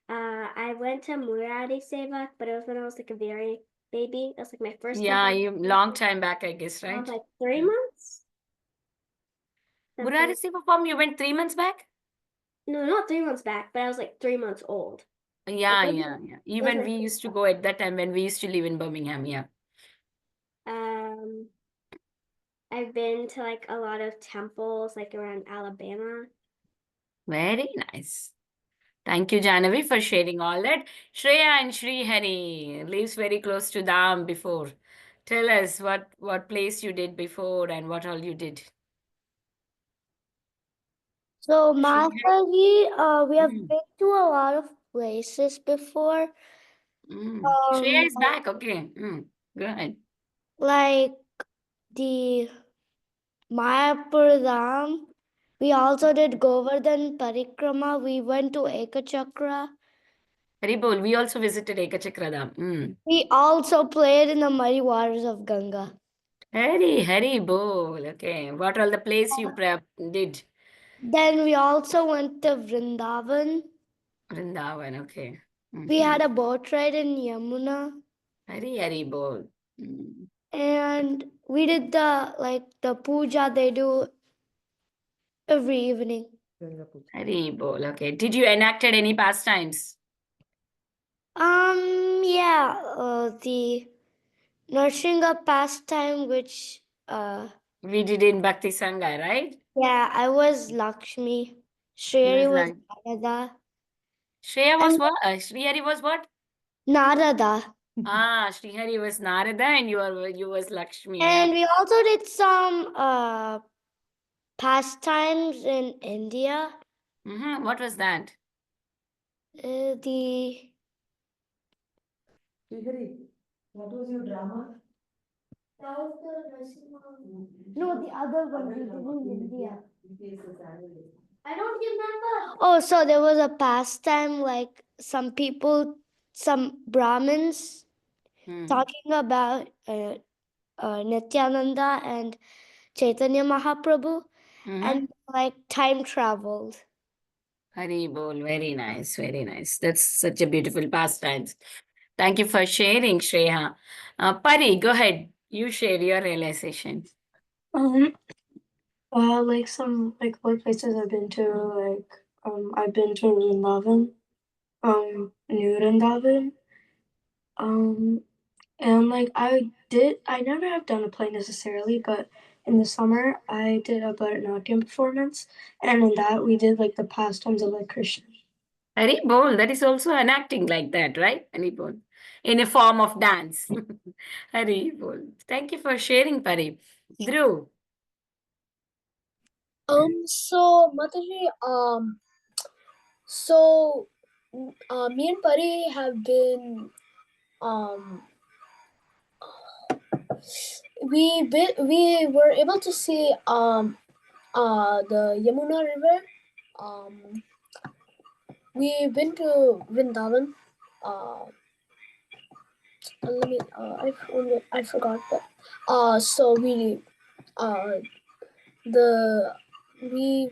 I went to Murari Seva, but it was when I was like a very baby. It was like my first. Yeah, you long time back, I guess, I right? was like 3 months. Murari Seva form, you went 3 months back? No, not 3 months back, but I was like 3 months old. Yeah, Like, yeah. was Even my we first used to go at that time when we used to live in Birmingham, yeah. I've been to like a lot of temples like around Alabama. Very nice. Thank you, Janavi, for sharing all that. Shreya and Shri Hari lives very close to Dham before. Tell us what place you did before and what all you did. So, Shri Mahali, we have Mm, been to a lot of places before. Shreya is Like, back. Okay. Go ahead. like the Mayapur Dham. We also did Govardhan Parikrama. We went to Ekachakra. Haribol, we also visited Ekachakradam. We also played in the muddy waters of Ganga. Haribol. Okay. What all the place you did? Then we also went to Vrindavan. Vrindavan. Okay. We had a boat ride in Yamuna. Haribol. And we did the puja they do every evening. Haribol. Okay. Did you enacted any pastimes? Yeah, the Narshinga pastime, which We did in Bhakti Sangha, right? yeah, I was Lakshmi. He Shriyari was was like Narada. Shreya was And what? Srihari was what? Narada. Srihari was Narada and you was Lakshmi. And we also did some pastimes in India. What was that? The What was your drama? That was the no, the other one we did in India. I don't remember. Oh, so there was a pastime like some people, some Brahmins talking about Nityananda and Chaitanya Mahaprabhu and like time traveled. Haribol, very nice, very nice. That's such a beautiful pastime. Thank you for sharing, Shreya. Pari, go ahead. You share your realization. Like some what places I've been to, I've been to Vrindavan, New Vrindavan, and like I never have done a play necessarily, but in the summer I did a Bharatanatyam performance, and in that we did like the pastimes of like Krishna. Haribol, that is also an acting like that, right? Haribol, in a form of dance. Haribol. Thank you for sharing, Pari. Dhruv. So Mataji, so me and Pari have been we were able to see the Yamuna River. We've been to Vrindavan. I forgot, but so we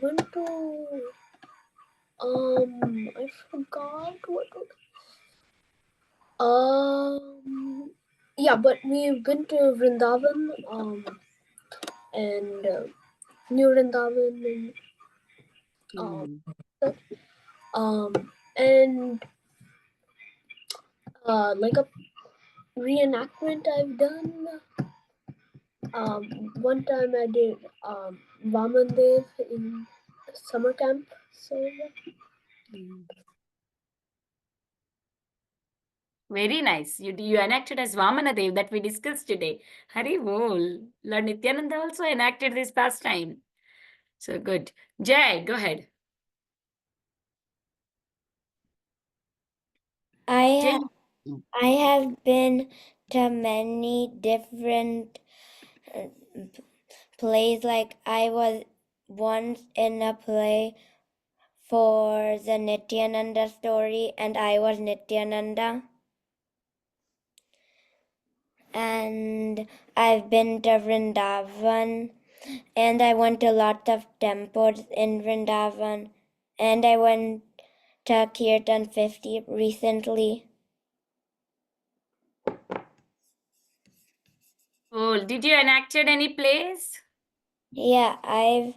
went to I forgot what. Yeah, but we've been to Vrindavan and New Vrindavan and like a reenactment I've done. One time I did Vaman Dev in summer camp. So yeah. Very nice. You enacted as Vamanadev that we discussed today. Hari bol. Lord Nityananda also enacted this pastime. So good. Jay, go ahead. I have been to many different plays. Like I was once in a play for the Nityananda story, and I was Nityananda. And I've been to Vrindavan, and I went to lots of temples in Vrindavan, and I went to Kirtan 50 recently. Cool. Did you enacted any plays? Yeah, I've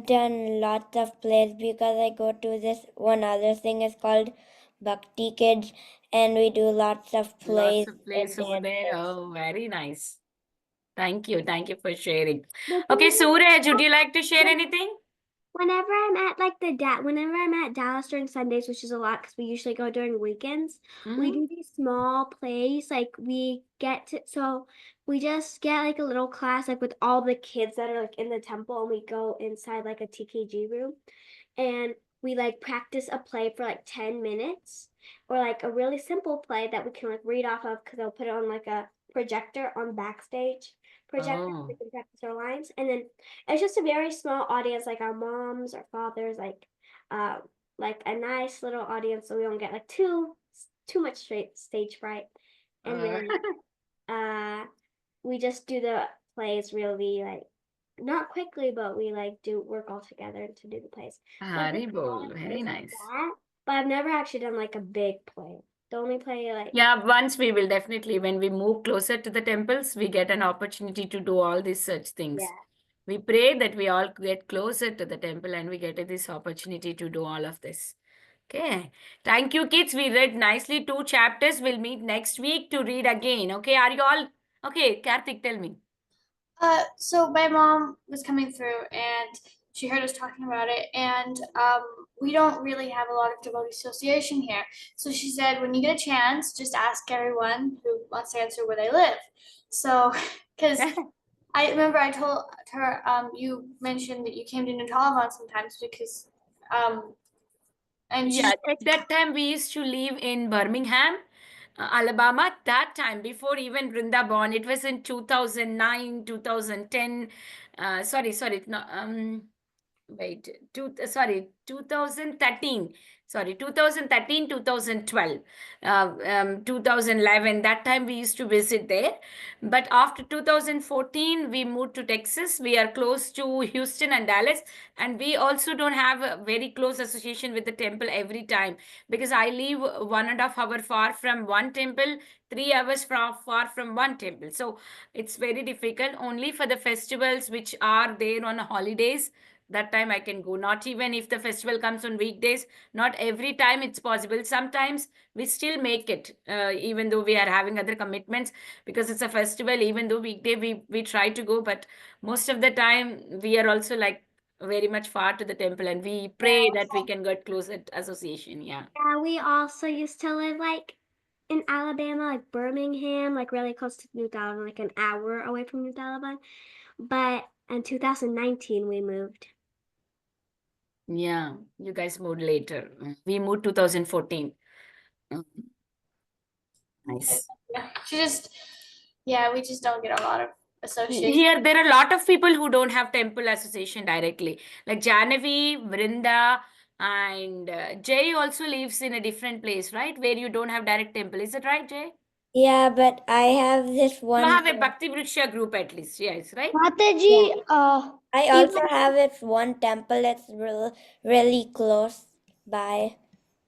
done lots of plays because I go to this one other thing is called Bhakti Kids, and we do lots of plays. Lots of plays over there. Oh, very nice. Thank you. Thank you for sharing. The Okay, thing is, Suraj, would you like to share anything? whenever I'm at Dallas during Sundays, which is a lot because we usually go during weekends, we do these small plays. Like we just get like a little class like with all the kids that are like in the temple, and we go inside like a TKG room, and we like practice a play for like 10 minutes, or like a really simple play that we can like read off of because they'll put it on like a projector on backstage projector. Oh. We can practice our lines, and then it's just a very small audience, like our moms, our fathers, like a nice little audience, so we don't get like too much stage fright. And then we just do the plays really like not quickly, but we like do work all together to do the plays. Like Hari bol. Very nice. that, but I've never actually done like a big play. The only play like Yeah, once we will definitely, when we move closer to the temples, we get an opportunity to do all these such things. yeah. We pray that we all get closer to the temple and we get this opportunity to do all of this. Okay. Thank you, kids. We read nicely 2 chapters. We'll meet next week to read again. Okay. Are you all okay? Karthik, tell me. So my mom was coming through and she heard us talking about it, and we don't really have a lot of devotee association here. So she said, when you get a chance, just ask everyone who wants to answer where they live. So, because I remember I told her, you mentioned that you came to Natalavan sometimes because, and she Yeah, at that time we used to live in Birmingham, Alabama. That time, before even Vrindavan, it was in 2009, 2010. Sorry, no, wait, 2013. Sorry, 2013, 2012, 2011. That time we used to visit there. But after 2014, we moved to Texas. We are close to Houston and Dallas. And we also don't have a very close association with the temple every time because I live 1.5 hours far from one temple, 3 hours far from one temple. So it's very difficult. Only for the festivals which are there on holidays, that time I can go. Not even if the festival comes on weekdays, not every time it's possible. Sometimes we still make it, even though we are having other commitments because it's a festival. Even though weekday we try to go, but most of the time we are also like very much far to the temple, and we pray that we can get closer association. Yeah. Yeah, we also used to live like in Alabama, like Birmingham, like really close to New Taliban, like an hour away from New Taliban. But in 2019 we moved. Yeah, you guys moved later. We moved 2014. Mm, nice. yeah, she just Yeah, we just don't get a lot of association. Here, there are a lot of people who don't have temple association directly. Like Janavi, Vrinda, and Jay also lives in a different place, right? Where you don't have direct temple. Is it right, Jay? Yeah, but I have this You one. have a Bhakti Vriksha group at least, yes, right? Mataji, I also have this one temple that's really close by.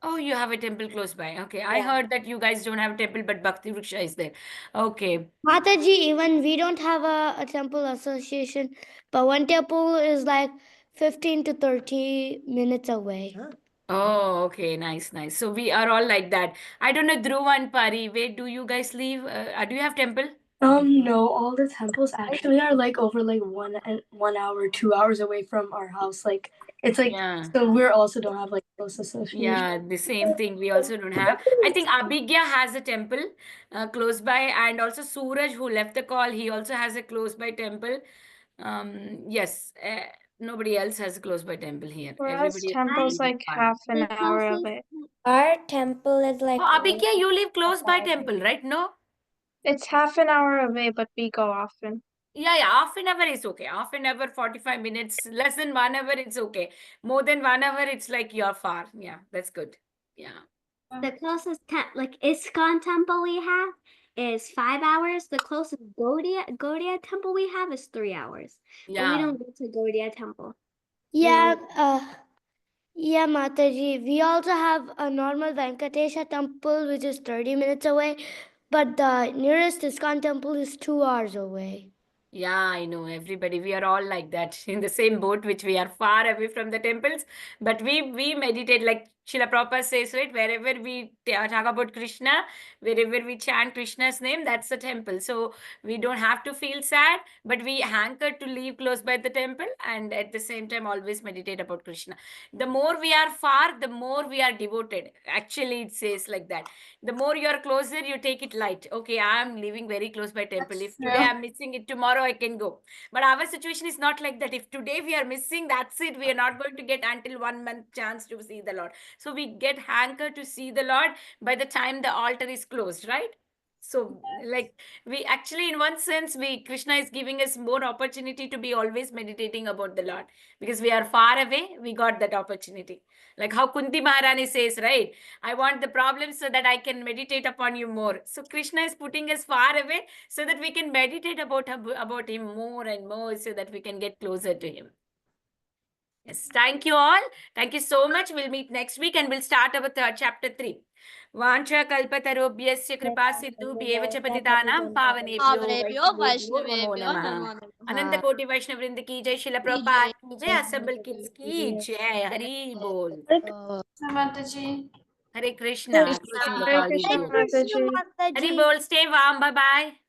Oh, you have a temple close by. Okay, I Yeah. heard that you guys don't have a temple, but Bhakti Vriksha is there. Okay. Mataji, even we don't have a temple association, but one temple is like 15 to 30 minutes away. Oh, okay, nice, nice. So we are all like that. I don't know, Dhruv and Pari, where do you guys live? Do you have temple? No, all the temples actually are like over like 1 hour, 2 hours away from our house. Like it's like Yeah. so we're also don't have like close association. Yeah, the same thing we also don't have. I think Abhigya has a temple close by, and also Suraj, who left the call, he also has a close by temple. Yes, nobody else has a close by temple here. For us, Everybody is temple's really like far. half an the hour closest away. Our temple is like. Oh, Abhigya, you live close by temple, right? No? It's half an hour away, but we go often. Yeah, half an hour is okay. Half an hour, 45 minutes, less than 1 hour, it's okay. More than 1 hour, it's like you're far. Yeah, that's good. Yeah. the closest like ISKCON temple we have is 5 hours. The closest Gaudiya temple we have is 3 hours. But we Yeah. don't go to Gaudiya temple. Yeah, yeah, Mataji. We also have a normal Venkatesha temple, which is 30 minutes away, but the nearest ISKCON temple is 2 hours away. Yeah, I know everybody. We are all like that in the same boat, which we are far away from the temples. But we meditate like Srila Prabhupada says, right? Wherever we talk about Krishna, wherever we chant Krishna's name, that's the temple. So we don't have to feel sad, but we hanker to live close by the temple and at the same time always meditate about Krishna. The more we are far, the more we are devoted. Actually, it says like that. The more you are closer, you take it light. Okay, I am living very close by temple. That's If today true. I'm missing it, tomorrow I can go. But our situation is not like that. If today we are missing, that's it. We are not going to get until 1 month chance to see the Lord. So we get hanker to see the Lord by the time the altar is closed, right? So like we actually in one sense we Krishna is giving us more opportunity to be always meditating about the Lord because we are far away, we got that opportunity. Like how Kunti Maharani says, right? I want the problem so that I can meditate upon you more. So Krishna is putting us far away so that we can meditate about him more and more so that we can get closer to him. Yes, thank you all. Thank you so much. We'll meet next week and we'll start our chapter 3. Vancha kalpatarobhyasya kripa sindhubhyev च पतितानां पावनेभ्यो Pavanebhyo वैष्णवेभ्यो नमो Vaishnavebhyo नमः. Namo Namaha. अनंत कोटि वैष्णव वृंद की जय, शिला Ki Prabhupada jai. की जय, असंबल किड्स की जय. हरि बोल. Mataji. Hare Krishna. Closing the Hare call. Krishna Video. Mataji. Hari bol. Stay warm. Bye bye.